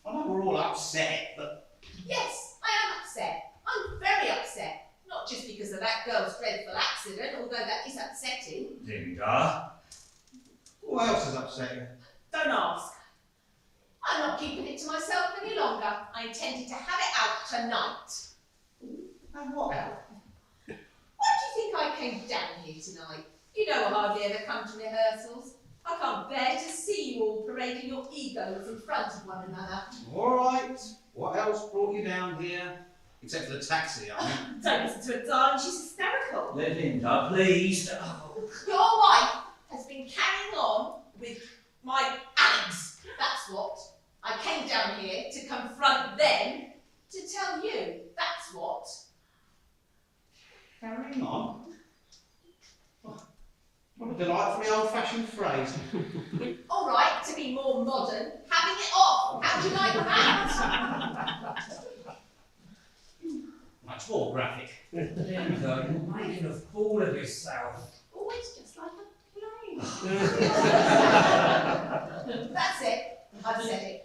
I know we're all upset, but... Yes, I am upset. I'm very upset. Not just because of that girl's dreadful accident, although that is upsetting. Linda. What else has upset you? Don't ask. I'm not keeping it to myself any longer. I intended to have it out tonight. And what else? Why do you think I came down here tonight? You know I hardly ever come to rehearsals. I can't bear to see you all parading your egos in front of one another. All right. What else brought you down here? Except for the taxi, I mean. Don't listen to her, darling. She's hysterical. Linda, please. Oh. Your wife has been carrying on with my Alex. That's what. I came down here to confront them, to tell you. That's what. Carrying on? What a delightfully old-fashioned phrase. All right, to be more modern, having it off. How do you like that? Much more graphic. Linda, you're making a fool of yourself. Oh, it's just like a play. That's it. I've said it.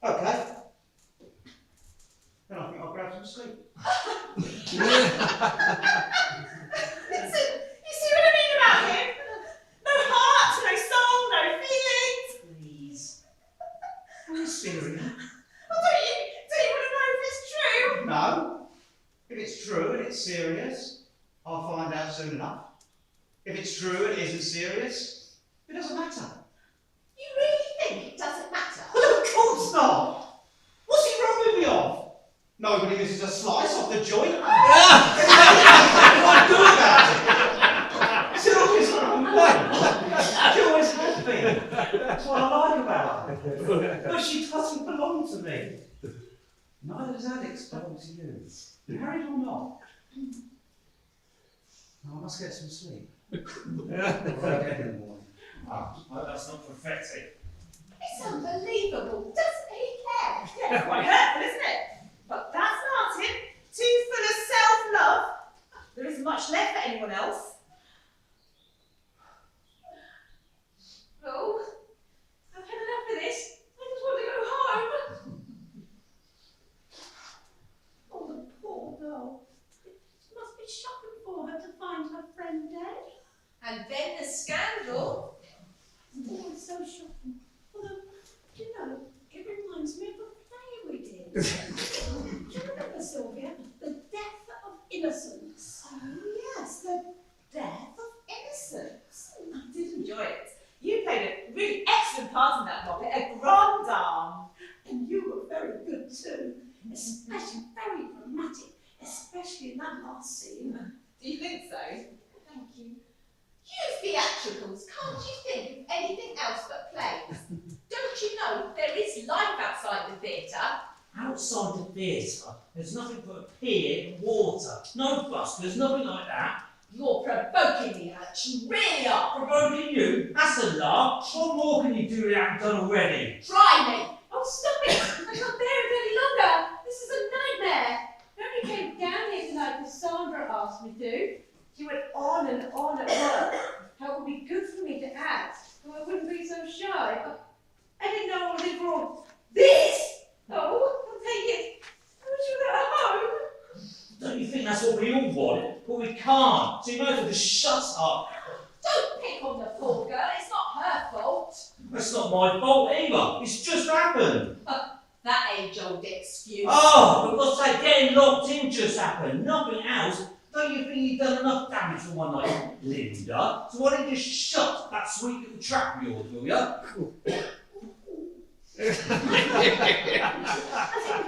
Okay. Then I think I'll grab some sleep. Listen, you see what I mean about him? No heart, no soul, no feelings. Please. I'm serious. Well, don't you want to know if it's true? No. If it's true and it's serious, I'll find out soon enough. If it's true and it isn't serious, it doesn't matter. You really think it doesn't matter? Well, of course not. What's he robbing me of? Nobody misses a slice off the joint. What do I do about it? It's always his own way. She always has been. That's what I like about her. But she doesn't belong to me. Neither does Alex belong to you. Married or not. I must get some sleep. Right again in the morning. Oh, that's not prophetic. It's unbelievable. Doesn't he care? Yeah, quite hurtful, isn't it? But that's Martin, too full of self-love. There isn't much left for anyone else. Oh, I've had enough of this. I just want to go home. Oh, the poor girl. It must be shocking for her to find her friend dead. And then the scandal. Oh, it's so shocking. Although, you know, it reminds me of a play we did. Do you remember, Sylvia? The Death of Innocence. Oh, yes, the death of innocence. I did enjoy it. You played a really excellent part in that, Bobby, a grande dame. And you were very good too. Especially very dramatic, especially in that last scene. Do you think so? Thank you. You theatricals can't you think of anything else but plays? Don't you know there is life outside the theatre? Outside the theatre, there's nothing but a pier and water. No buskers, nothing like that. You're provoking me, Alex, you really are. Provoking you? That's a laugh. What more can you do that you haven't done already? Try me. Oh, stop it. I can't bear it any longer. This is a nightmare. I only came down here tonight because Sandra asked me to. She went on and on at work. How it would be good for me to act, so I wouldn't be so shy. But I didn't know I was in for all this. Oh, I'll take it. I wish you were at home. Don't you think that's what we all want? But we can't. So you might as well just shut up. Don't pick on the poor girl. It's not her fault. That's not my fault either. It's just happened. That age-old excuse. Oh, for God's sake, getting locked in just happened. Nothing else. Don't you think you've done enough damage for one night, Linda? So why don't you just shut that sweet little trap of yours, will you? Thank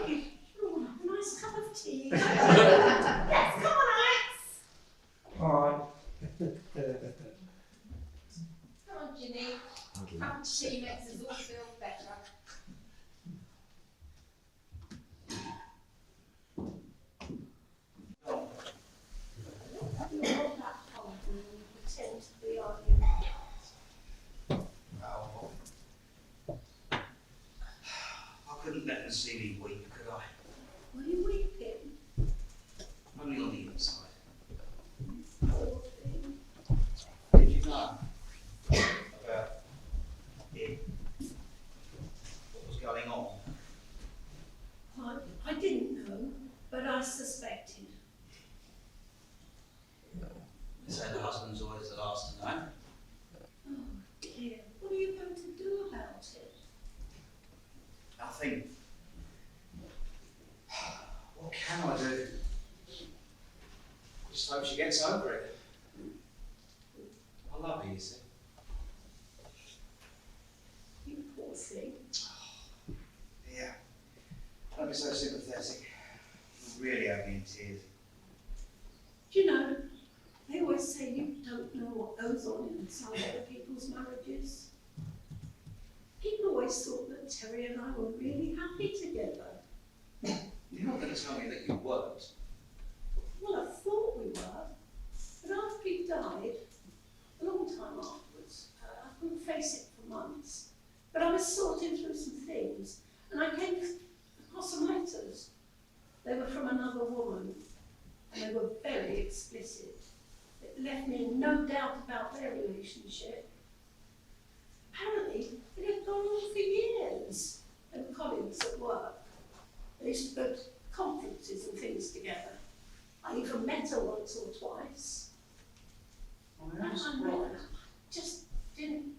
you. Oh, a nice cup of tea. Yes, come on, Alex. All right. Come on, Ginny. Cup of tea makes us all feel better. You're not that hard when you pretend to be, are you? I couldn't let them see me weep, could I? Were you weeping? Only on the inside. Poor thing. Did you know about him? What was going on? I didn't know, but I suspected. They say the husband's always the last to know. Oh dear, what are you going to do about it? Nothing. What can I do? Just hope she gets over it. I love her, you see. You poor thing. Yeah. Don't be so sympathetic. You really have me in tears. Do you know, they always say you don't know what goes on inside other people's marriages. People always thought that Terry and I were really happy together. You're not going to tell me that you weren't. Well, I thought we were, but after he died, a long time afterwards, I couldn't face it for months. But I was sorting through some things, and I came across some letters. They were from another woman, and they were very explicit. It left me in no doubt about their relationship. Apparently, it had gone on for years. They were colleagues at work. They used to go to conferences and things together. I even met her once or twice. Oh, And I just didn't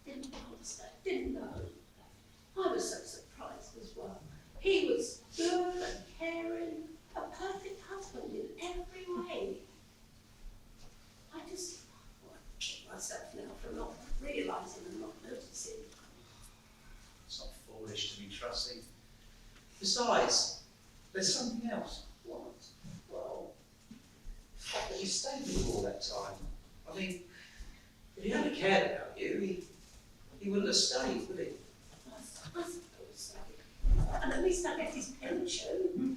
understand, didn't know. I was so surprised as well. He was good and caring, a perfect husband in every way. I just kick myself now for not realising and not noticing. It's not foolish to be trusting. Besides, there's something else. What? Well, The fact that he stayed with you all that time. I mean, if he hadn't cared about you, he wouldn't have stayed, would he? I suppose so. And at least I get his pension.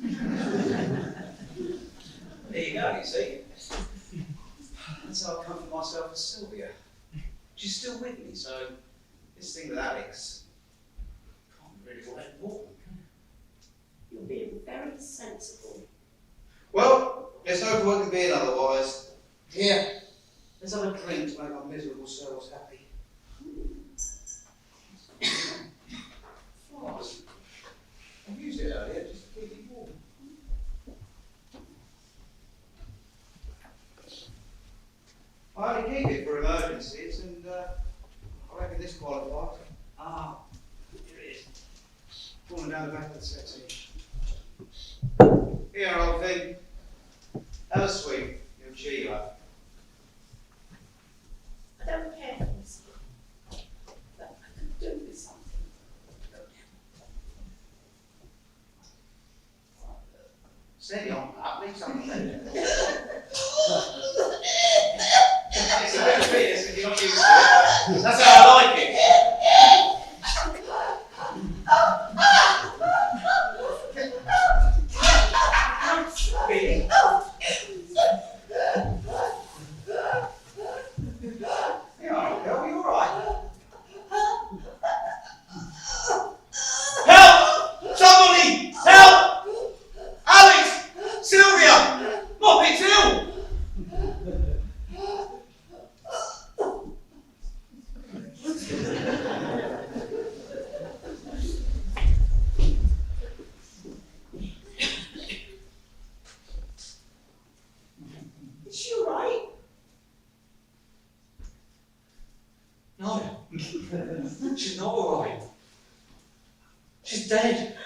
There you go, you see. That's how I comfort myself with Sylvia. She's still with me, so this thing with Alex can't be really all that important. You're being very sensible. Well, there's no point in being otherwise. Here, let's have a drink to make our miserable selves happy. Flask. I used it earlier just to keep it warm. I only keep it for emergencies, and I reckon this qualifies. Ah, here it is. Falling down the back of the settee. Here, old thing. Have a sweet. You'll cheer you up. I don't care for this, but I could do with something. Steady on that. Leave something there. It's a bit of fierce if you're not used to it. That's how I like it. Really? Yeah, Bill, you alright? Help! Somebody! Help! Alex! Sylvia! Moppet's ill! Is she alright? No, she's not alright. She's dead.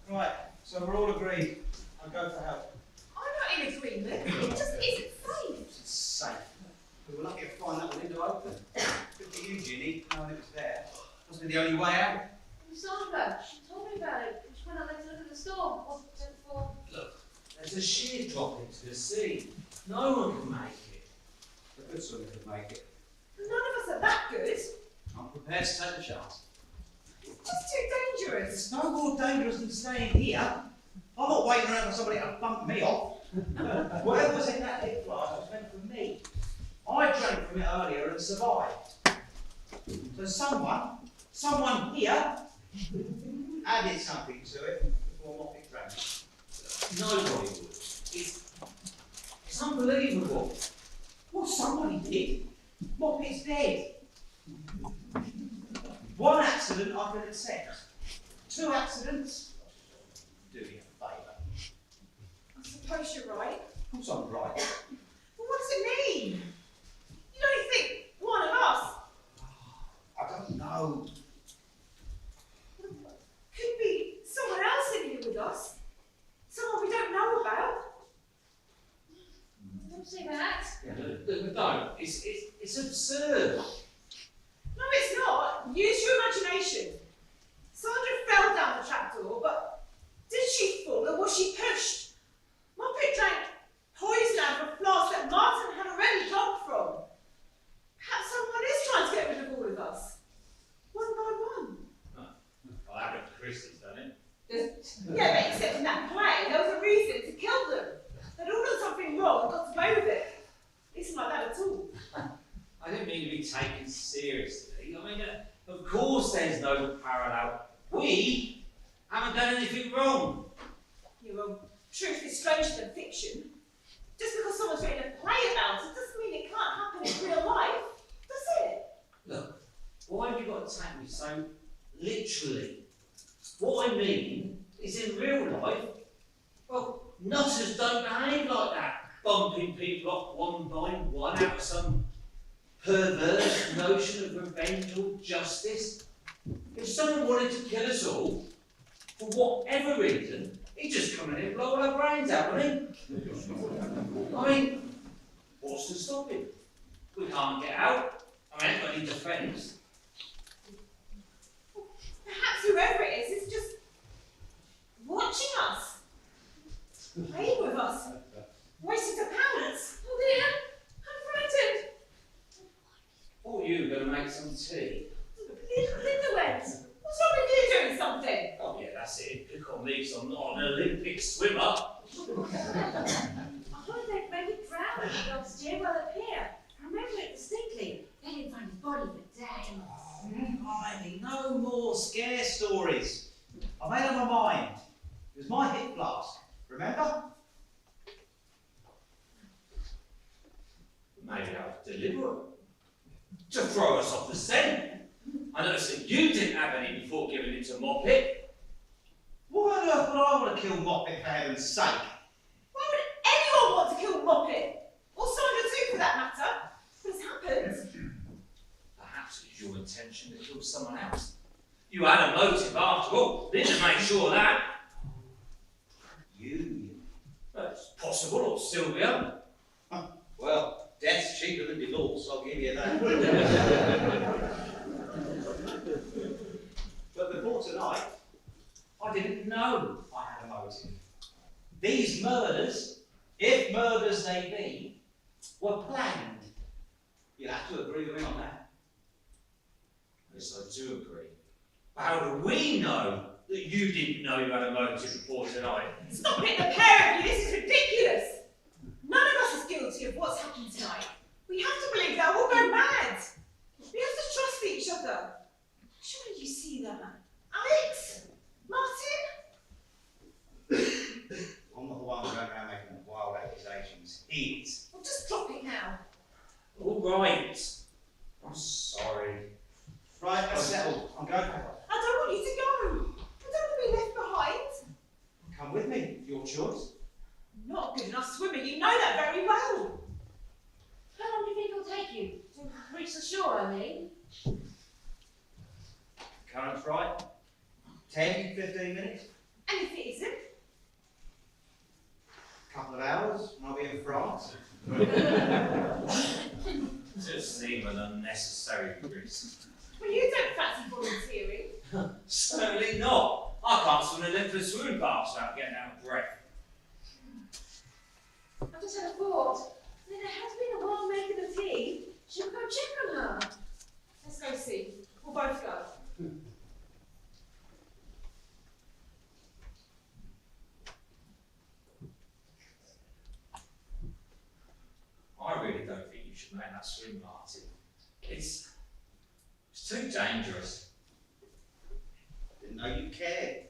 Right, so we're all agreed. I'll go for help. I'm not in agreement. It just isn't safe. It's safe. We were lucky to find that window open. Good for you, Ginny, knowing it was there. Wasn't it the only way out? Sandra, she told me about it. She went out there to look at the storm. Wasn't it for? Look, there's a sheer drop into the sea. No one can make it. A good swimmer could make it. None of us are that good. I'm prepared to take the chance. It's just too dangerous. It's no more dangerous than staying here. I'm not waiting around for somebody to bump me off. Whatever was in that hip flask was meant for me. I drank from it earlier and survived. So someone here added something to it before Moppet drank it. Nobody would. It's unbelievable. Well, somebody did. Moppet's dead. One accident I can accept. 2 accidents? Do me a favour. I suppose you're right. Of course I'm right. But what does it mean? You don't think one of us I don't know. could be someone else in here with us? Someone we don't know about? Don't say that. Yeah, look, don't. It's absurd. No, it's not. Use your imagination. Sandra fell down the trapdoor, but did she fall or was she pushed? Moppet drank poison out of a flask that Martin had already drunk from. Perhaps someone is trying to get rid of all of us. One by one. Well, Agatha Christie's done it. Yeah, but except in that play, there was a reason to kill them. They'd all done something wrong and got away with it. It isn't like that at all. I don't mean to be taken seriously. I mean, of course there's no parallel. We haven't done anything wrong. Yeah, well, truth is stranger than fiction. Just because someone's written a play about it doesn't mean it can't happen in real life, does it? Look, why have you got to take me so literally? What I mean is in real life, well, nutters don't behave like that, bumping people off one by one out of some perverse notion of revenge or justice. If someone wanted to kill us all, for whatever reason, he'd just come in and blow our brains out, wouldn't he? I mean, what's to stop him? We can't get out. I ain't got any defence. Perhaps whoever it is just watching us, playing with us, waiting to pounce. Oh dear, I'm frightened. Thought you were going to make some tea. Linda went. What's wrong with you doing something? Oh yeah, that's it. Pick on me because I'm not an Olympic swimmer. I heard they'd maybe drowned last year while up here. I remember it distinctly. They didn't find his body for days. Blimey, no more scare stories. I made up my mind. It was my hip flask. Remember? Maybe I was deliberate. To throw us off the scent. I noticed that you didn't have any before giving it to Moppet. Why on earth would I want to kill Moppet for heaven's sake? Why would anyone want to kill Moppet? Or Sandra too, for that matter? But it's happened. Perhaps it was your intention to kill someone else. You had a motive after all. Didn't make sure of that. You? That's possible, or Sylvia. Well, death's cheaper than divorce, I'll give you that. AB were planned. You'll have to agree with me on that. Yes, I do agree. But how do we know that you didn't know you had a motive before tonight? Stop it, the pair of you, this is ridiculous. None of us is guilty of what's happened tonight. We have to believe they'll all go mad. We have to trust each other. Surely you see that. Alex? Martin? I'm not the one going around making wild accusations. He is. Well, just drop it now. All right. I'm sorry. Right, that's settled. I'm going. I don't want you to go. I don't want to be left behind. Come with me, your choice. I'm not a good enough swimmer, you know that very well. How long do you think it'll take you to reach the shore, I mean? Current's right. 10, 15 minutes. And if it isn't? Couple of hours, and I'll be in France. Just seem an unnecessary risk. Well, you don't fancy volunteering. Certainly not. I can't swim in a length of swimming baths without getting out of breath. I've just had a thought. There has been a while making the tea. Should we go check on her? Let's go see. We'll both go. I really don't think you should make that swim, Martin. It's too dangerous. Didn't know you cared.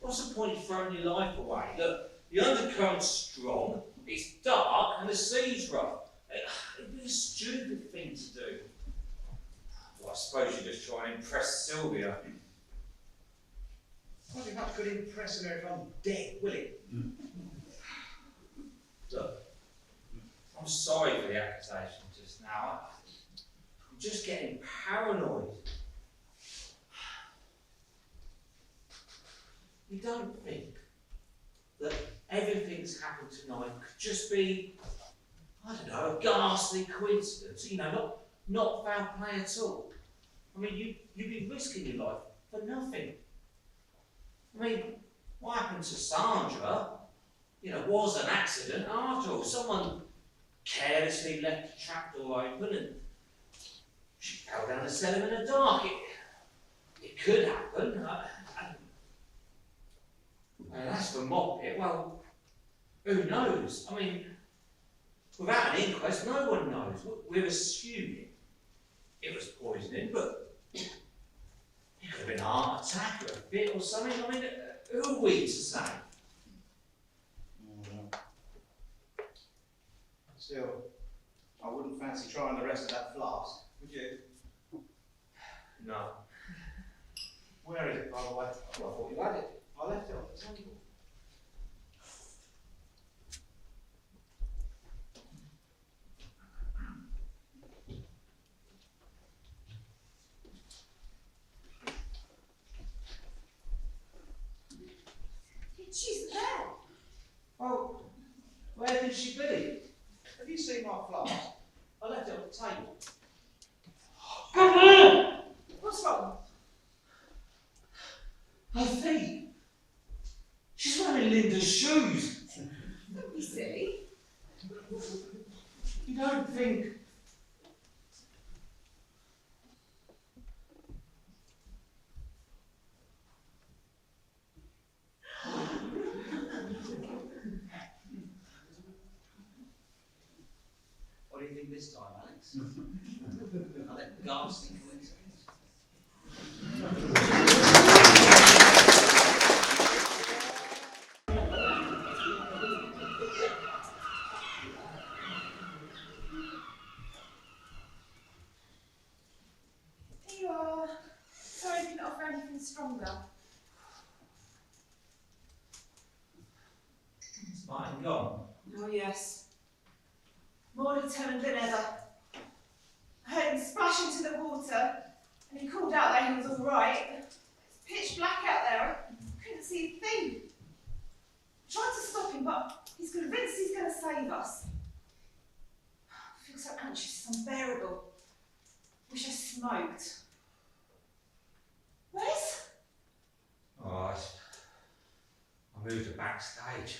What's the point of throwing your life away? Look, the undercurrent's strong, it's dark, and the sea's rough. It'd be a stupid thing to do. Well, I suppose you just try and impress Sylvia. Won't be much good impressing her if I'm dead, will it? Look, I'm sorry for the accusation just now. I'm just getting paranoid. You don't think that everything that's happened tonight could just be, I don't know, a ghastly coincidence, you know, not foul play at all? I mean, you'd be risking your life for nothing. I mean, what happened to Sandra, you know, was an accident after all. Someone carelessly left the trapdoor open and she fell down the cellar in the dark. It could happen. And as for Moppet, well, who knows? I mean, without an inquest, no one knows. We're assuming it was poisoning, but it could have been a heart attack or a fit or something. I mean, who are we to say? Still, I wouldn't fancy trying the rest of that flask, would you? No. Where is it, by the way? Well, I thought you had it. I left it on the table. She's there. Oh, where could she be? Have you seen my flask? I left it on the table. Come on! What's wrong? Her feet. She's wearing Linda's shoes. Don't be silly. You don't think... What do you think this time, Alex? Another ghastly coincidence. Here you are. Sorry I didn't offer anything stronger. It's mine gone. Oh yes. More determined than ever. I heard him splash into the water and he called out that he was all right. It's pitch black out there. I couldn't see a thing. I tried to stop him, but he's convinced he's going to save us. I feel so anxious, it's unbearable. Wish I smoked. Wes? Oh, I moved her backstage.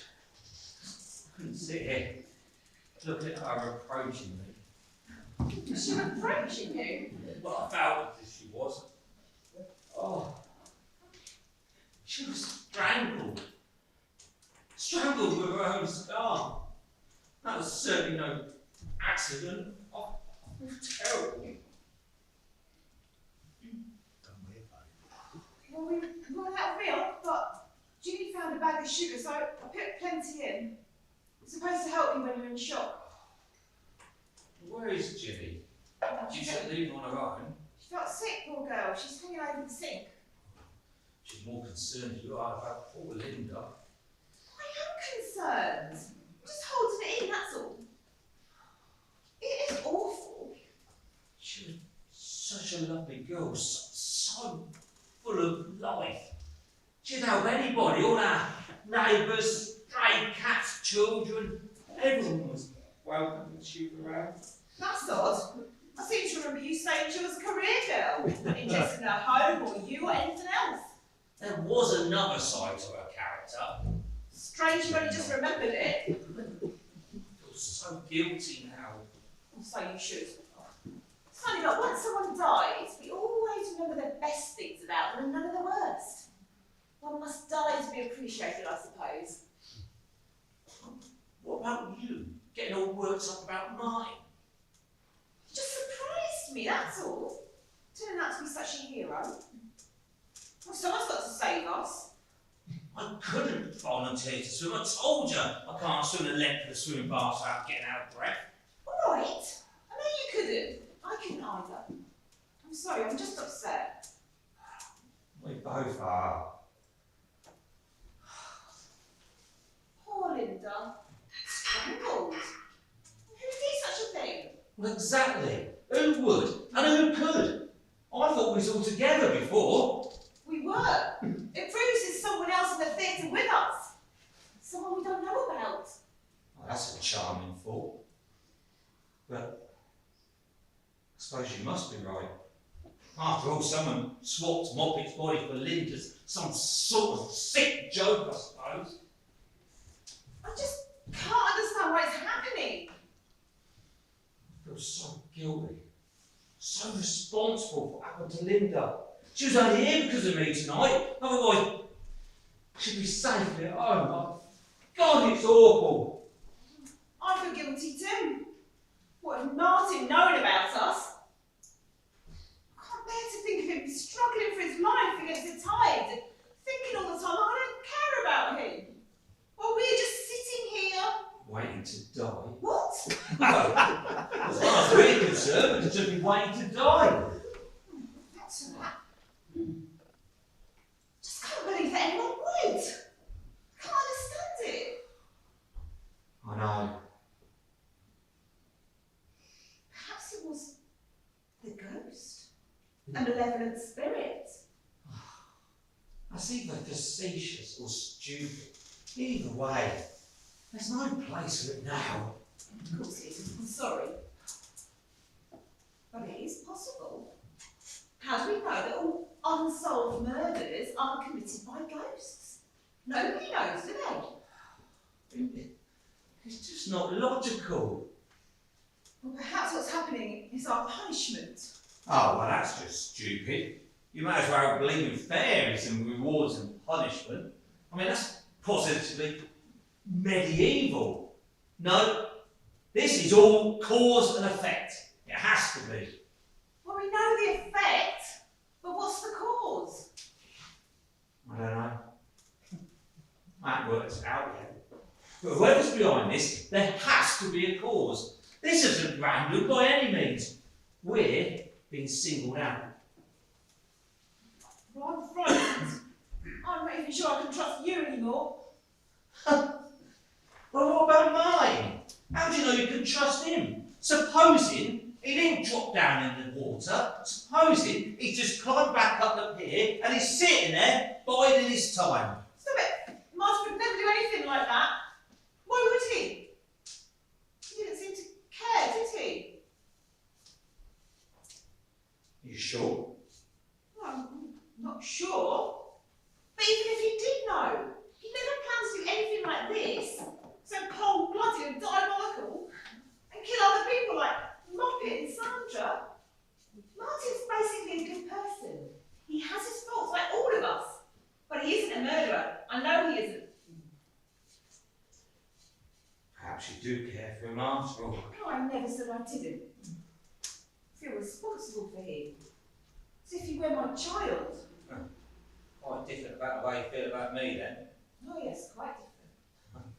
couldn't sit here looking at her approaching me. Is she approaching you? Well, I felt as if she was. Oh. She was strangled. Strangled with her own scar. That was certainly no accident. Oh, it was terrible. Well, we run out of milk, but Judy found a bag of sugar, so I put plenty in. It's supposed to help you when you're in shock. Where is Ginny? She should leave her on her own. She felt sick, poor girl. She's hanging over the sink. She's more concerned as you are about poor Linda. I am concerned. Just holding it in, that's all. It is awful. She was such a lovely girl, so full of life. She'd help anybody, all our neighbours, stray cats, children. Everyone was welcome when she was around. That's odd. I seem to remember you saying she was a career girl, interested in her home or you or anything else. There was another side to her character. Strange you only just remembered it. I feel so guilty now. So you should. It's funny, but once someone dies, we always remember the best things about them and none of the worst. One must die to be appreciated, I suppose. What about you? Getting all worked up about mine? You just surprised me, that's all. Turning out to be such a hero. Well, someone's got to save us. I couldn't volunteer to swim. I told you I can't swim the length of the swimming bath without getting out of breath. All right. I know you couldn't. I couldn't either. I'm sorry, I'm just upset. We both are. Poor Linda. Strangled. Who would do such a thing? Well, exactly. Who would? And who could? I thought we was all together before. We were. It proves there's someone else in the theatre with us. Someone we don't know about. Well, that's a charming thought. But I suppose you must be right. After all, someone swapped Moppet's body for Linda's. Some sort of sick joke, I suppose. I just can't understand why it's happening. I feel so guilty. So responsible for what happened to Linda. She was only here because of me tonight. Otherwise, she'd be safely at home. Oh, God, it's awful. I feel guilty too. What if Martin knowing about us? I can't bear to think of him struggling for his life against the tide, thinking all the time I don't care about him. While we're just sitting here. Waiting to die? What? Well, as far as we're concerned, we'd just be waiting to die. That's all right. Just can't believe that anyone would. Can't understand it. I know. Perhaps it was the ghost, a malevolent spirit. That's either facetious or stupid. Either way, there's no place for it now. Of course it is. I'm sorry. But it is possible. How do we know that all unsolved murders are committed by ghosts? Nobody knows, do they? It's just not logical. Well, perhaps what's happening is our punishment. Oh, well, that's just stupid. You might as well believe in fairies and rewards and punishment. I mean, that's positively medieval. No, this is all cause and effect. It has to be. Well, we know the effect, but what's the cause? I don't know. That works out yet. But whoever's behind this, there has to be a cause. This isn't random by any means. We're being singled out. Well, I'm frightened. I'm not even sure I can trust you anymore. Well, what about mine? How do you know you can trust him? Supposing he didn't drop down in the water, supposing he's just climbed back up the pier and he's sitting there biding his time. Stop it! Martin would never do anything like that. Why would he? He didn't seem to care, did he? Are you sure? Well, I'm not sure. But even if he did know, he never plans to do anything like this. So cold and diabolical and kill other people like Moppet and Sandra. Martin's basically a good person. He has his faults like all of us, but he isn't a murderer. I know he isn't. Perhaps you do care for him after all. No, I never said I didn't. I feel responsible for him. As if he were my child. Quite different about the way you feel about me then. Oh yes, quite different.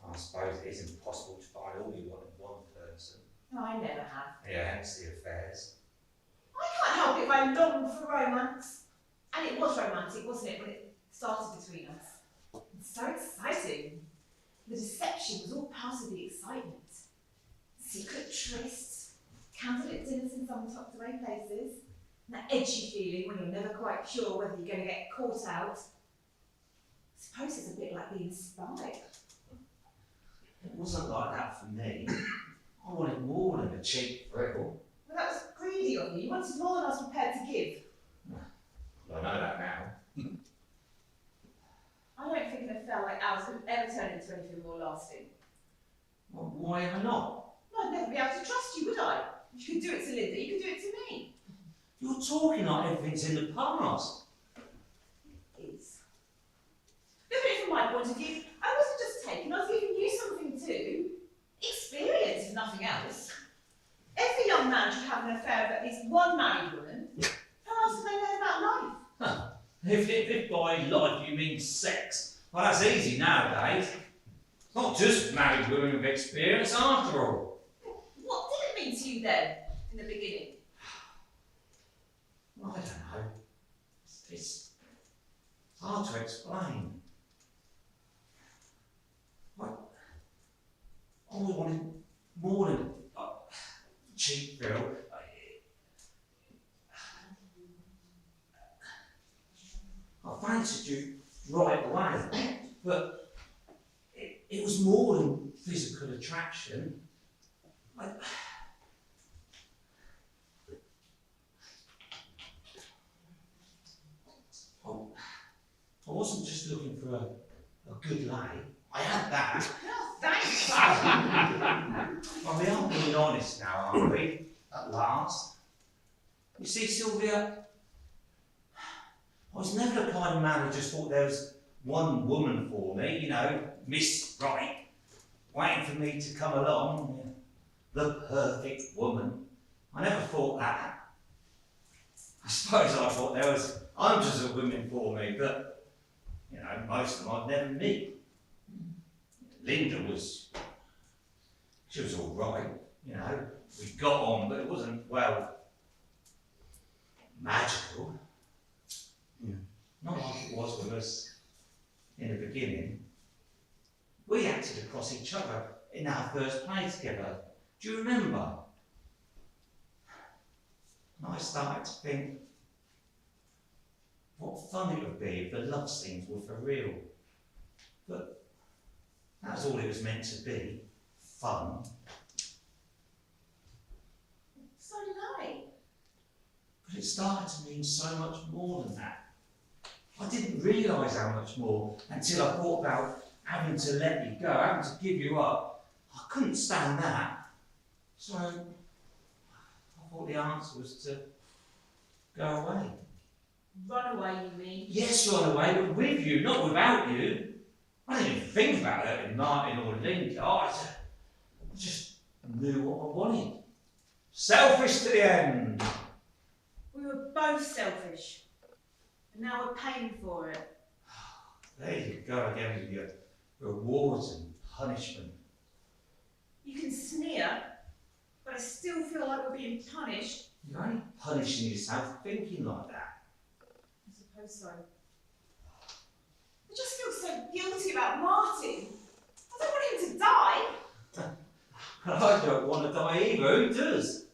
I suppose it is impossible to find all you want in one person. No, I never have. Yeah, hence the affairs. I can't help it if I long for romance. And it was romantic, wasn't it, when it started between us? It's so exciting. The deception was all part of the excitement. Secret trysts, candlelit dinners in some tucked away places, and that edgy feeling when you're never quite sure whether you're going to get caught out. I suppose it's a bit like being spied. It wasn't like that for me. I wanted more than a cheap thrill. Well, that was greedy of you. You wanted more than I was prepared to give. Well, I know that now. I don't think an affair like ours could ever turn into anything more lasting. Well, why am I not? I'd never be able to trust you, would I? You could do it to Linda, you could do it to me. You're talking like everything's in the past. It is. Look at it from my point of view. I wasn't just taking, I was giving you something too. Experience, if nothing else. Every young man should have an affair with at least one married woman. How else do they learn about life? Huh. If by life you mean sex, well, that's easy nowadays. It's not just married women with experience after all. What did it mean to you then, in the beginning? I don't know. It's hard to explain. I always wanted more than a cheap thrill. I fancied you right away, but it was more than physical attraction. I wasn't just looking for a good lay. I had that. Oh, thanks. Well, we are being honest now, aren't we? At last. You see, Sylvia, I was never the kind of man who just thought there was one woman for me, you know, Miss Right, waiting for me to come along, the perfect woman. I never thought that. I suppose I thought there was hundreds of women for me, but, you know, most of them I'd never meet. Linda was, she was all right, you know, we got on, but it wasn't, well, magical. Not like it was with us in the beginning. We acted across each other in our first play together. Do you remember? And I started to think, what fun it would be if the love scenes were for real. But that was all it was meant to be, fun. So did I. But it started to mean so much more than that. I didn't realise how much more until I thought about having to let you go, having to give you up. I couldn't stand that. So I thought the answer was to go away. Run away, you mean? Yes, run away, but with you, not without you. I didn't even think about hurting Martin or Linda. I just knew what I wanted. Selfish to the end. We were both selfish. And now we're paying for it. There you go again with your rewards and punishment. You can sneer, but I still feel like we're being punished. You're only punishing yourself thinking like that. I suppose so. I just feel so guilty about Martin. I don't want him to die. I don't want to die either, who does?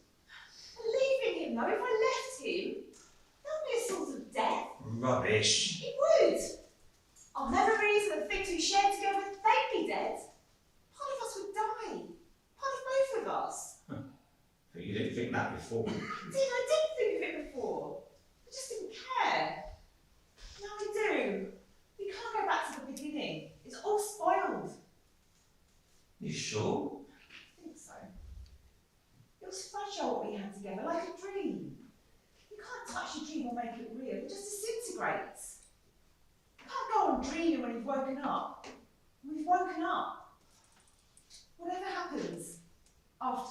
Leaving him though, if I left him, that would be a sort of death. Rubbish. It would. Our memories and the things we shared together, they'd be dead. Part of us would die. Part of both of us. But you didn't think that before. I did think of it before. I just didn't care. Now I do. We can't go back to the beginning. It's all spoiled. You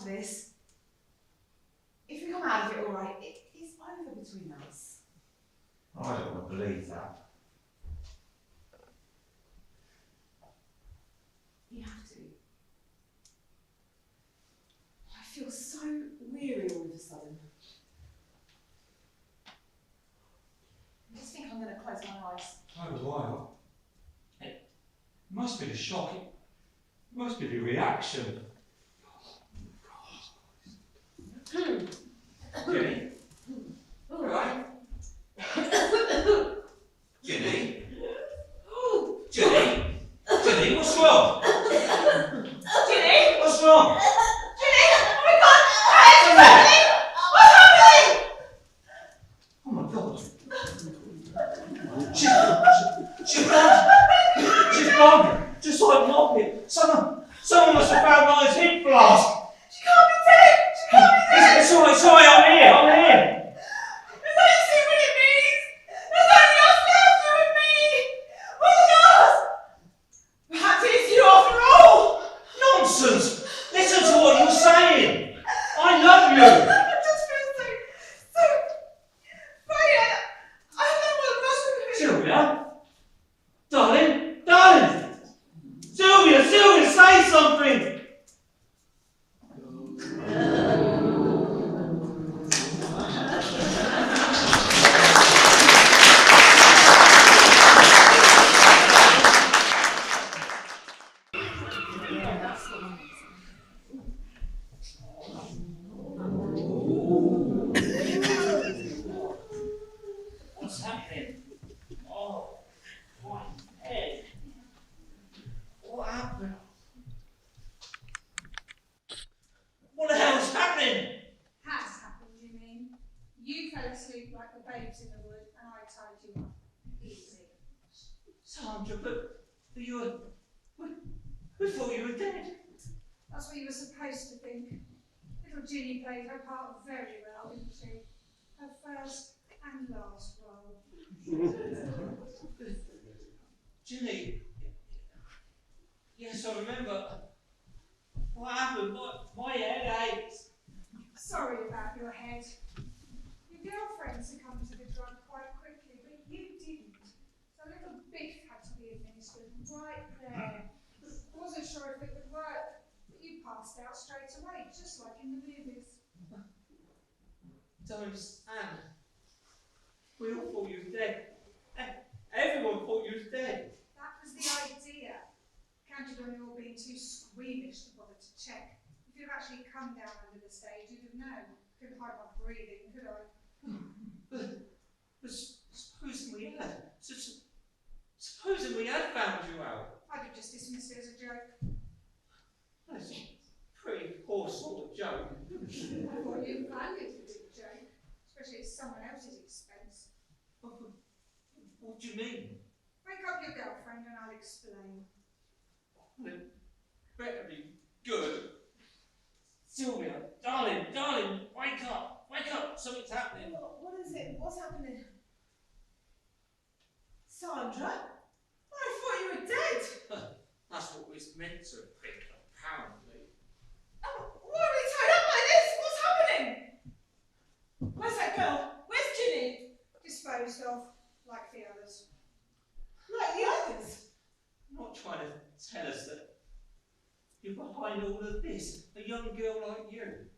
after this. If we come out of it all right, it's over between us. I don't want to believe that. You have to. I feel so weary all of a sudden. I just think I'm going to close my eyes. So do I. It must be the shock. It must be the reaction. Jenny? All right. Jenny? Jenny? Jenny, what's wrong? Ginny! What's wrong? Ginny! Oh my God! What's happening? What's happening? Oh my God. She's gone. She's gone. Just like Moppet. Someone must have found Molly's hip flask. She can't be dead! She can't be dead! It's all right, I'm here. There's only so many bees! There's only us left, you and me! All of us! Perhaps it's you after all! Nonsense. Listen to what you're saying. I love you. I just feel so funny. I don't know what must have been. Sylvia? Darling! Sylvia, say something! What's happening? Oh, my head. What happened? What the hell's happening? Has happened, you mean? You fell asleep like the babes in the wood, and I tied you up. Easy. Sandra, but you were... We thought you were dead. That's what you were supposed to think. Little Ginny played her part very well, didn't she? Her first and last role. Ginny. Yes, I remember. What happened? My head aches. Sorry about your head. Your girlfriend succumbed to the drug quite quickly, but you didn't. So a little biff had to be administered right there. I wasn't sure if it would work, but you passed out straight away, just like in the movies. Don't understand. We all thought you were dead. Everyone thought you was dead. That was the idea. Counted on you all being too squeamish to bother to check. If you'd have actually come down under the stage, you'd have known. Couldn't hide my breathing, could I? But supposing we had. Supposing we had found you out. I'd have just dismissed it as a joke. That's a pretty poor sort of joke. I thought you valued a big joke, especially at someone else's expense. What do you mean? Wake up your girlfriend and I'll explain. Well, it better be good. Sylvia, darling, wake up, something's happening. What is it? What's happening? Sandra? I thought you were dead. That's what it's meant to think, apparently. Oh, why are we tied up like this? What's happening? Where's that girl? Where's Ginny? Disposed of, like the others. Like the others. You're not trying to tell us that you're behind all of this, a young girl like you.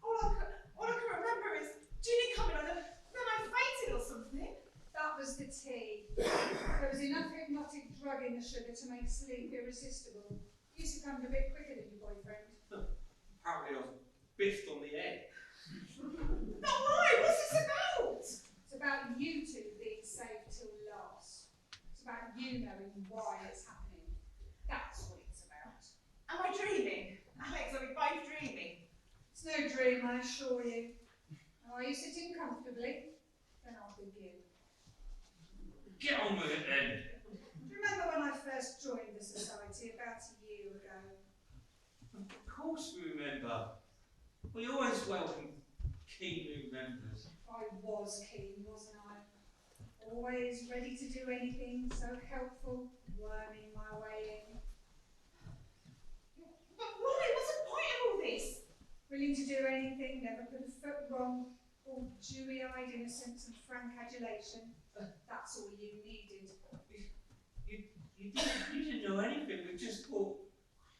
All I can remember is Ginny coming on and then I fainted or something. That was the tea. There was enough hypnotic drug in the sugar to make sleep irresistible. You succumbed a bit quicker than your boyfriend. Apparently I was biffed on the head. Not why? What's this about? It's about you two being safe till last. It's about you knowing why it's happening. That's what it's about. Am I dreaming? Alex, are we both dreaming? It's no dream, I assure you. Now, are you sitting comfortably? Then I'll begin. Get on with it then. Remember when I first joined the society about a year ago? Of course we remember. We always welcome keen new members. I was keen, wasn't I? Always ready to do anything so helpful, worming my way in. But why? What's the point of all this? Willing to do anything, never put a foot wrong, all dewy-eyed innocence and frank adulation. That's all you needed. You didn't know anything, we just thought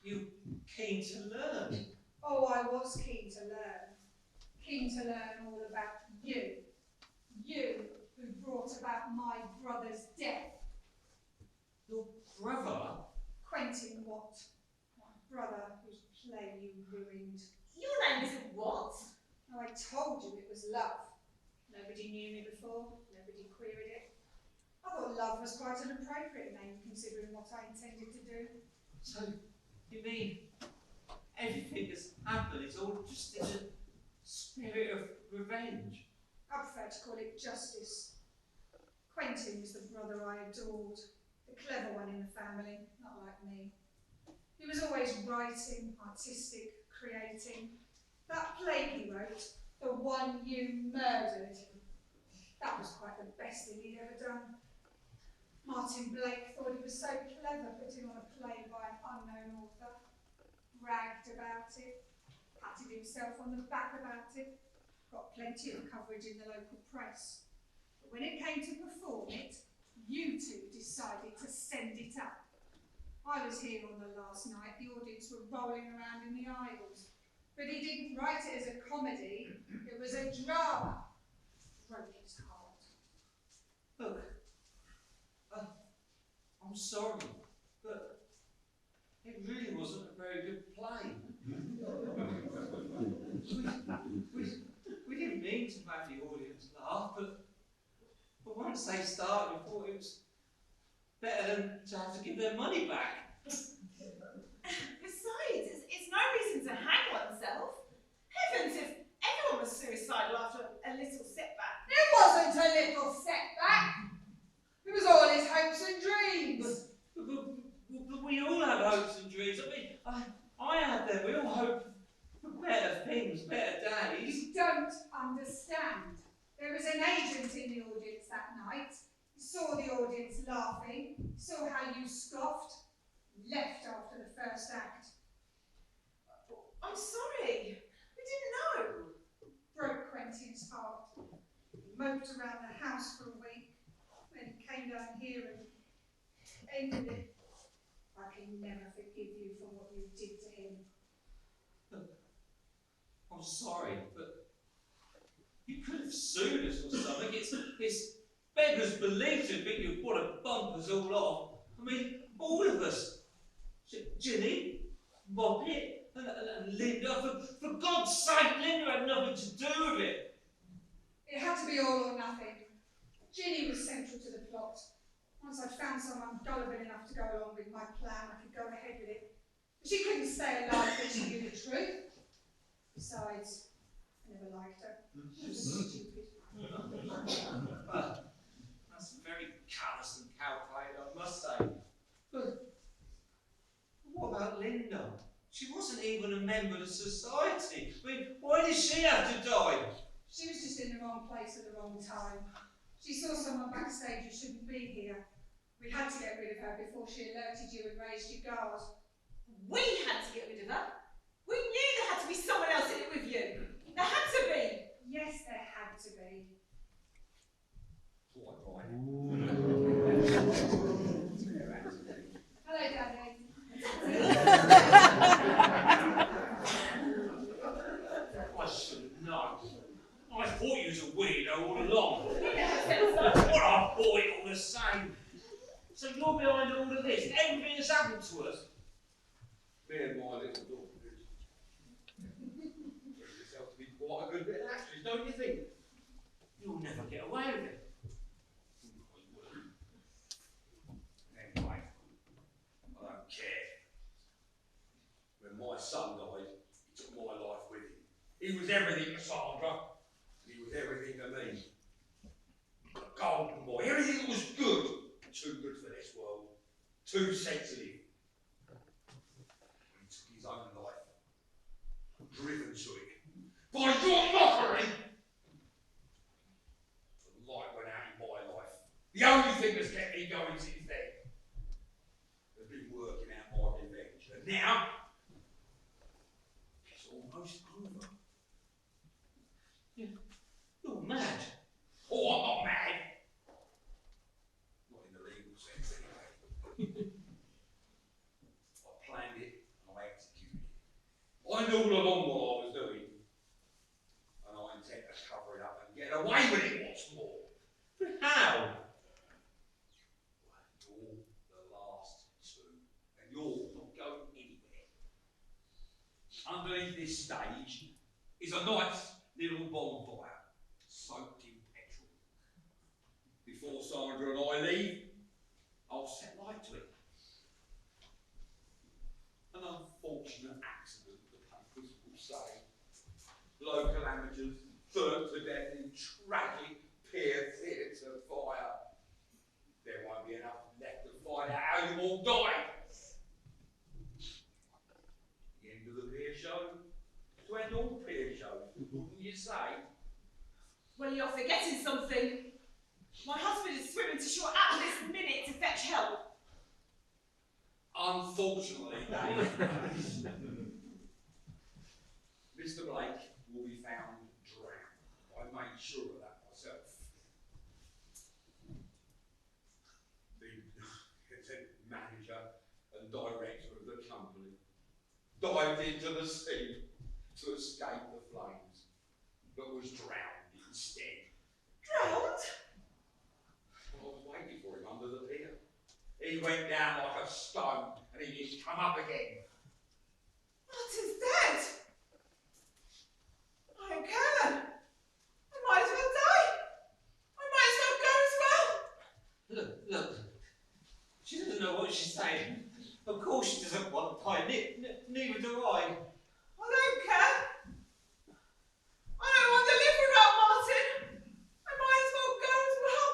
you keen to learn. Oh, I was keen to learn. Keen to learn all about you. You who brought about my brother's death. Your brother? Quentin what? My brother whose play you ruined. Your name isn't what? Oh, I told you it was love. Nobody knew me before. Nobody queried it. I thought love was quite an appropriate name considering what I intended to do. So, you mean everything that's happened is all just in a spirit of revenge? I prefer to call it justice. Quentin was the brother I adored, the clever one in the family, not like me. He was always writing, artistic, creating. That play he wrote, The One You Murdered, that was quite the best thing he'd ever done. Martin Blake thought he was so clever putting on a play by an unknown author, bragged about it, patted himself on the back about it, got plenty of coverage in the local press. But when it came to perform it, you two decided to send it up. I was here on the last night, the audience were rolling around in the aisles. But he didn't write it as a comedy, it was a drama. Broke his heart. Look, I'm sorry, but it really wasn't a very good play. We didn't mean to make the audience laugh, but once they started, we thought it was better than to have to give their money back. Besides, it's no reason to hang oneself. Heavens, if everyone was suicidal after a little setback. It wasn't a little setback. It was all his hopes and dreams. But we all have hopes and dreams. I mean, I had them. We all hope for better things, better days. You don't understand. There was an agent in the audience that night. He saw the audience laughing, saw how you scoffed, left after the first act. I'm sorry. We didn't know. Broke Quentin's heart. He moped around the house for a week, then came down here and ended it. I can never forgive you for what you did to him. I'm sorry, but you could have sued us or something. It's beggars belief to think you'd want to bump us all off. I mean, all of us. Ginny, Moppet, and Linda. For God's sake, Linda had nothing to do with it. It had to be all or nothing. Ginny was central to the plot. Once I'd found someone gullible enough to go along with my plan, I could go ahead with it. But she couldn't stay alive when she knew the truth. Besides, I never liked her. She was stupid. That's very callous and calculated, I must say. But what about Linda? She wasn't even a member of the society. I mean, why did she have to die? She was just in the wrong place at the wrong time. She saw someone backstage who shouldn't be here. We had to get rid of her before she alerted you and raised your guard. We had to get rid of her. We knew there had to be someone else in it with you. There had to be. Yes, there had to be. Quite right. Hello, Daddy. I should have known. I thought you was a weirdo all along. We never said so. What a boy all the same. So you're behind all of this. Everything that's happened to us. Me and my little daughter did. Prove yourself to be quite a good bit of actress, don't you think? You'll never get away with it. Anyway, I don't care. When my son died, he took my life with him. He was everything to Sandra. He was everything to me. A golden boy, everything that was good. Too good for this world. Too sensitive. He took his own life. Driven to it. By your mockery! The light went out in my life. The only thing that's kept me going since then. I've been working out my revenge. And now, You're mad. Oh, I'm not mad. Not in the legal sense, anyway. I planned it and I executed it. I knew all along what I was doing, and I intend to cover it up and get away with it, what's more. But how? You're the last two, and you're not going anywhere. Underneath this stage is a nice little bonfire, soaked in petrol. Before Sandra and I leave, I'll set light to it. An unfortunate accident, the papers will say. Local amateurs burnt to death in tragic pier theatre fire. There won't be enough left to find out how you all died. The end of the pier show, to end all pier shows, wouldn't you say? Well, you're forgetting something. My husband is swimming to shore at this minute to fetch help. Unfortunately, that is the case. Mr. Blake will be found drowned. I made sure of that myself. The manager and director of the company dived into the sea to escape the flames, but was drowned instead. Drowned? I was waiting for him under the pier. He went down like a stone and he didn't come up again. Martin's dead. I don't care. I might as well die. I might as well go as well. Look. She doesn't know what she's saying. Of course she doesn't want to die. Neither do I. I don't care. I don't want to live without Martin. I might as well go as well.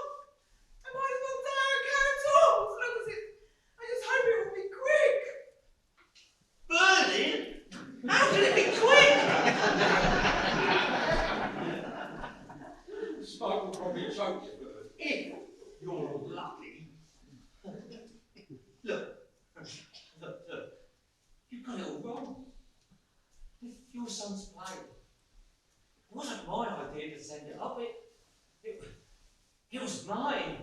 I might as well die. I don't care at all. As long as it, I just hope it will be quick. Burning? How can it be quick? Smoke will probably choke you, but if you're lucky. Look. You've got it all wrong. If your son's plane, it wasn't my idea to send it up. It was mine.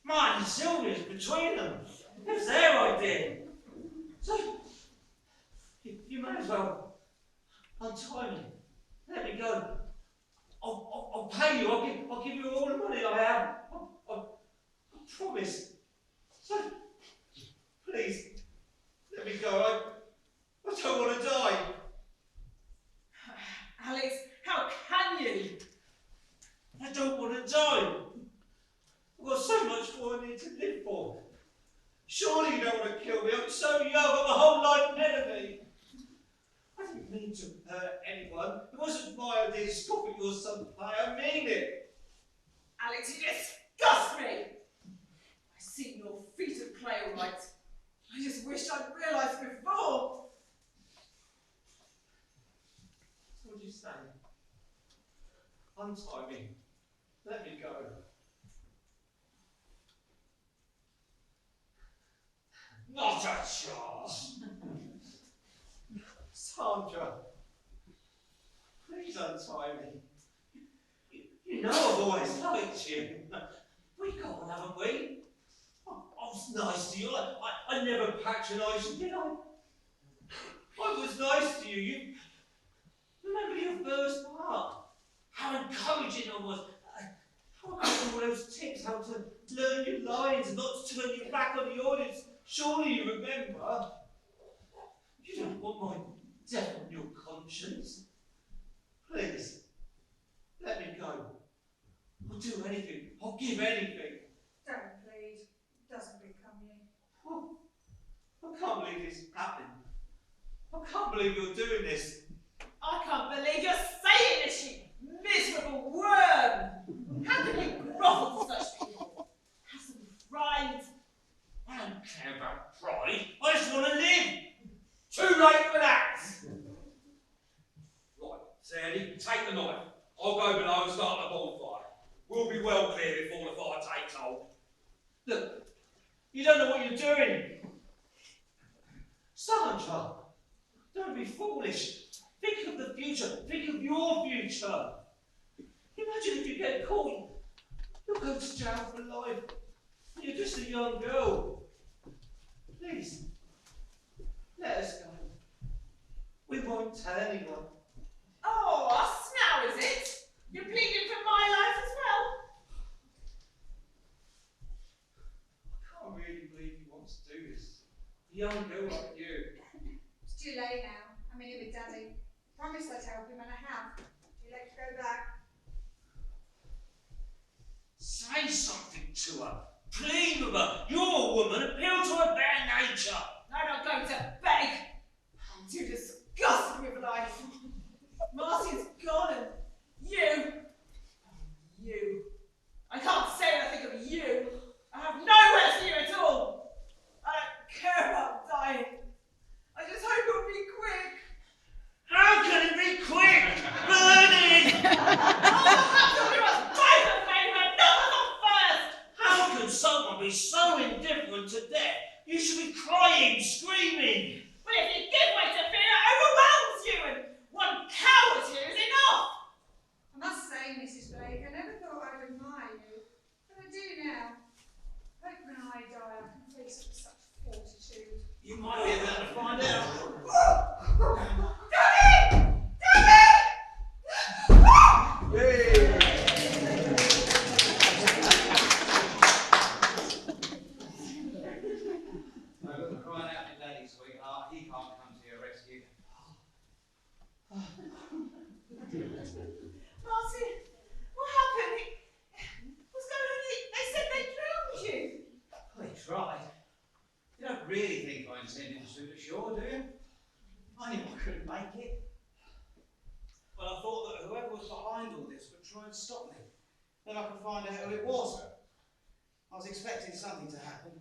Mine and Sylvia's between them. It was their idea. So, you may as well untie me. Let me go. I'll pay you. I'll give you all the money I have. I promise. So, please, let me go. I don't want to die. Alex, how can you? I don't want to die. I've got so much more I need to live for. Surely you don't want to kill me. I'm so young. I've got my whole life ahead of me. I didn't mean to hurt anyone. It wasn't my idea to stop at your son's play. I mean it. Alex, you disgust me. I've seen your feet of clay all right. I just wish I'd realised before. What did you say? Untie me. Let me go. Not a chance. Sandra, please untie me. You know I've always liked you. We got on, haven't we? I was nice to you. I never patronised you, did I? I was nice to you. You remember your first part? How encouraging I was. How I got all those tips, how to learn your lines and not to turn your back on the audience. Surely you remember. You don't want my death on your conscience. Please, let me go. I'll do anything. I'll give anything. Don't, please. It doesn't become you. Oh, I can't believe this happened. I can't believe you're doing this. I can't believe you're saying this, you miserable worm. How can you grovel to such people? Have some pride. I don't care about pride. I just want to live. Too late for that. Right, Sandy, take the knife. I'll go below and start the bonfire. We'll be well clear before the fire takes hold. Look, you don't know what you're doing. Sandra, don't be foolish. Think of the future. Think of your future. Imagine if you get caught. You'll go to jail for life. You're just a young girl. Please, let us go. We won't tell anyone. Oh, us now, is it? You're pleading for my life as well? I can't really believe he wants to do this. A young girl like you. It's too late now. I'm in here with Daddy. Promised I'd help him, and I have. You let go back. Say something to her. Plead with her. You're a woman. Appeal to her bare nature. I'm not going to beg. I'm too disgusted with life. Martin's gone and you. I can't say what I think of you. I have nowhere for you at all. I don't care about dying. I just hope it'll be quick. How can it be quick? Burning! How can someone be so indifferent to death? You should be crying, screaming. But if you give way to fear, it overwhelms you, and one coward here is enough. I must say, Mrs. Blake, I never thought I'd admire you, but I do now. I hope when I die I can face it with such fortitude. You might be able to find out. Daddy! No, look, crying out to Daddy, sweetheart. He can't come to your rescue. Martin, what happened? What's going on? They said they drowned you. Well, he tried. You don't really think I intended to swim ashore, do you? I knew I couldn't make it. Well, I thought that whoever was behind all this would try and stop me. Then I could find out who it was. I was expecting something to happen.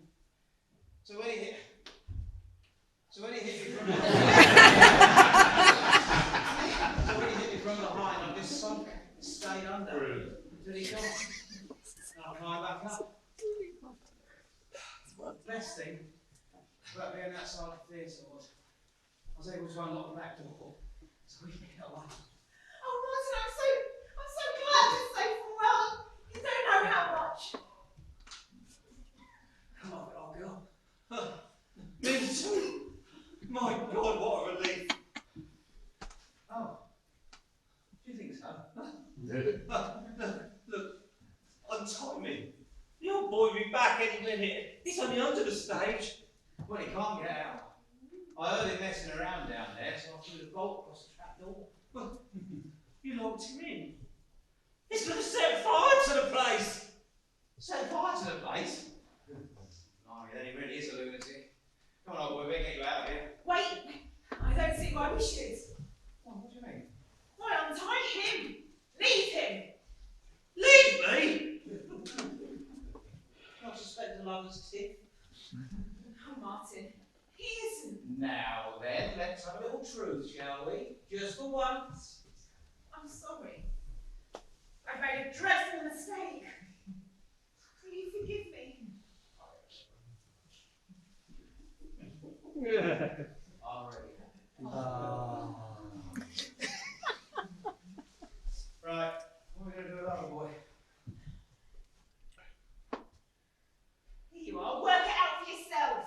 So when he hit me from behind, I just sunk and stayed under until he got. And I climbed back up. The best thing about being outside the theatre was I was able to unlock the back door so we could get away. Oh, Martin, I'm so glad you're safe and well. You don't know how much. Come on, old girl. Me too. My God, what a relief. Oh, do you think so? Look, untie me. The old boy will be back any minute. He's only under the stage. Well, he can't get out. I heard him messing around down there, so I threw the bolt across the trap door. Well, you locked him in. He's going to set fire to the place. Set fire to the place? Blimey, then he really is a lunatic. Come on, old boy, we'll get you out of here. Wait, I don't see why we should. What do you mean? Why untie him? Leave him. Leave me? Not suspect a lover's tip. Oh, Martin, he isn't. Now then, let's have a little truth, shall we? Just for once. I'm sorry. I've made a dreadful mistake. Will you forgive me? Already. Right, what are we going to do about the boy? Here you are, work it out for yourself.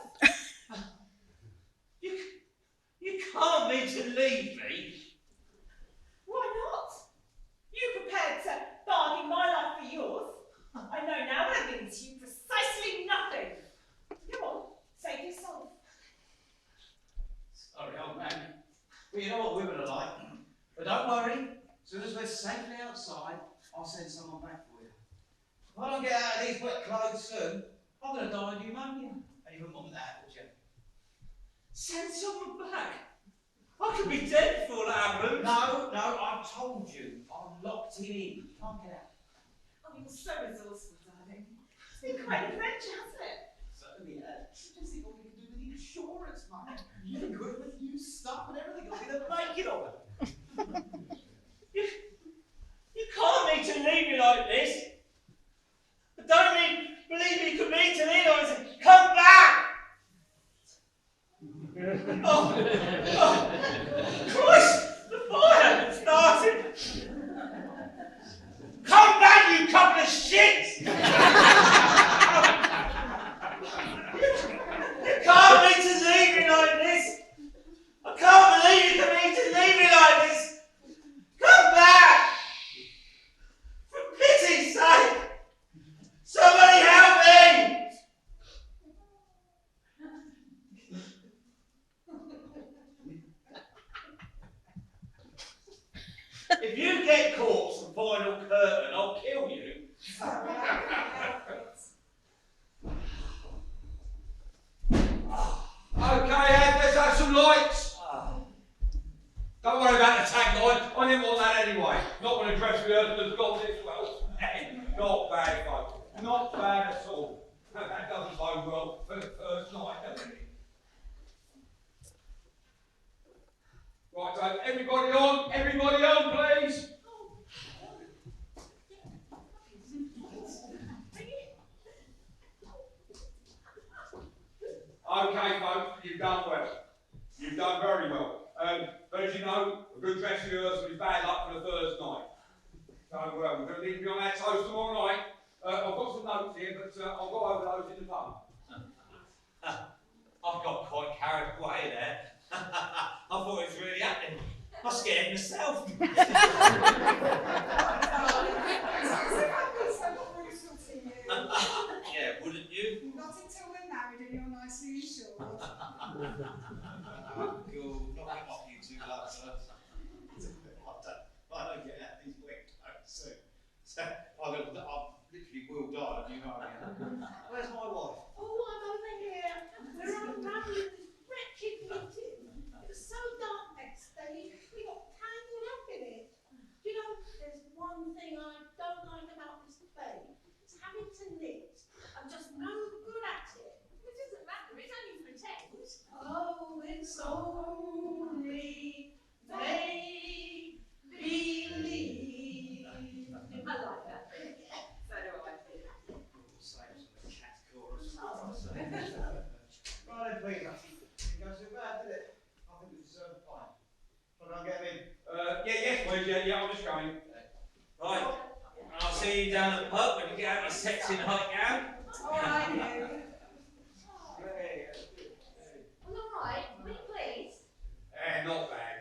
You can't mean to leave me. Why not? You prepared to bargain my life for yours. I know now what it means to you precisely nothing. Come on, save yourself. Sorry, old man. Well, you know what women are like. But don't worry, as soon as we're safely outside, I'll send someone back for you. If I don't get out of these wet clothes soon, I'm going to die of pneumonia. And you wouldn't want that, would you? Send someone back. I could be dead before that happens. No, I've told you. I locked him in. You can't get out. Oh, you're so resourceful, darling. It's been quite an adventure, hasn't it? Certainly, just see what we can do with the insurance money. You're good with new stuff and everything. You'll be the making of it. You can't mean to leave me like this. I don't believe you could mean to leave me and say, come back! Oh, Christ! couple of shits! You can't mean to leave me like this! I can't believe you can mean to leave me like this! Come back! For pity's sake! Somebody help me! If you get caught some final curtain, I'll kill you. Sorry, I can't help it. Okay, Ed, let's have some lights. Don't worry about the tagline. I didn't want that anyway. Not when a dress rehearsal has got this well. Not bad, folks. Not bad at all. That doesn't bode well for the first night, does it? Right, so everybody on, please. Okay, folks, you've done well. You've done very well. But as you know, a good dress rehearsal is bad luck for the first night. So we're going to need to be on our toes tomorrow night. I've got some notes here, but I'll go over those in the pub. I got quite carried away there. I thought it was really happening. I scared myself. It's so brutal to you. Yeah, wouldn't you? Not until we're married and you're nicely insured. Oh, cool. Not get off you two lads, sir. I don't get out these wet coats soon. So I literally will die if you know what I mean. Where's my wife? Oh, I'm over here. We're unraveling this wretched meeting. It was so dark next day, we got tangled up in it. You know, there's one thing I don't like about this play. It's having to knit. I'm just no good at it. It doesn't matter, it's only pretend. Oh, it's only make believe. I like that. So do I. Same sort of cat chorus. Right then, please. Didn't go too bad, did it? I think we deserve a pint. Shall I go and get him in? Yes, please, yeah, I'm just going. Right. I'll see you down at the pub when you get out your sexy nightgown. All right, you. Well, all right, pretty pleased.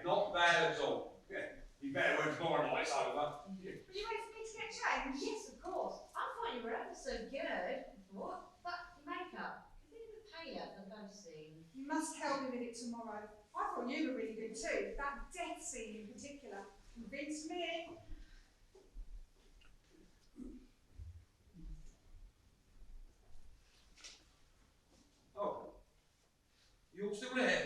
Not bad at all. Yeah, you better when tomorrow night's over. Would you wait for me to get changed? Yes, of course. I thought you were ever so good. What? But your makeup, a bit paler than those scenes. You must help me with it tomorrow. I thought you were really good too. That death scene in particular convinced me. Oh, you're still there?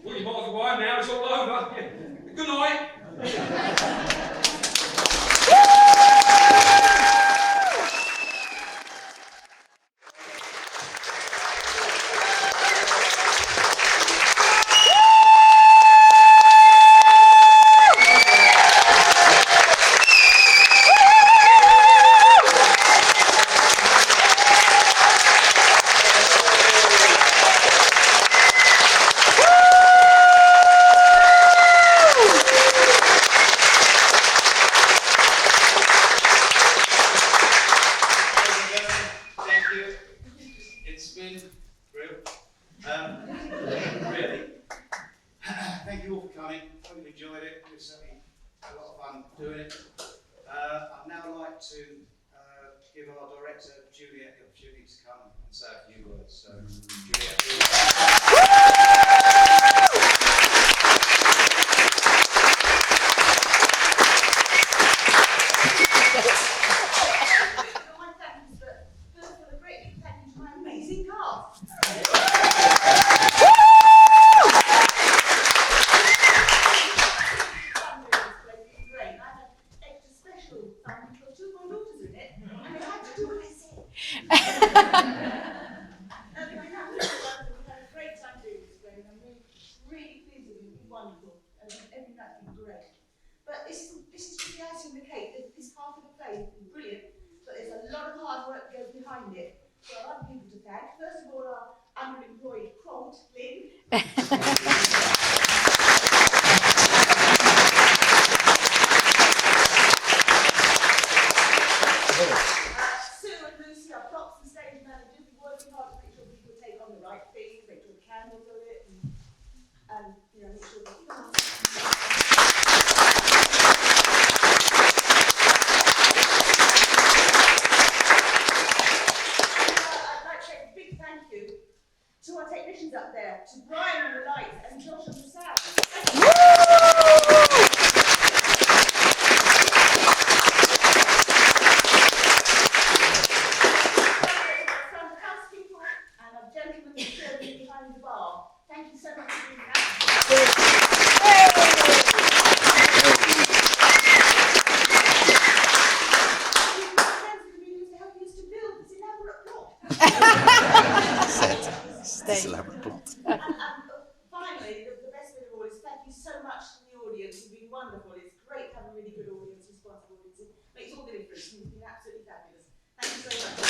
Well, you might as well go home now, it's all over. Good night. Doing it. I'd now like to give our director Juliet the opportunity to come and say a few words. So, Juliet. My thanks, but first of all, a great big thank you to my amazing cast. Great. I had extra special because two of my daughters are in it, and they had to do what I said. We had a great wonderful. It's great to have a really good audience, responsive audience. It makes all the difference. You've been absolutely fabulous. Thank you so much.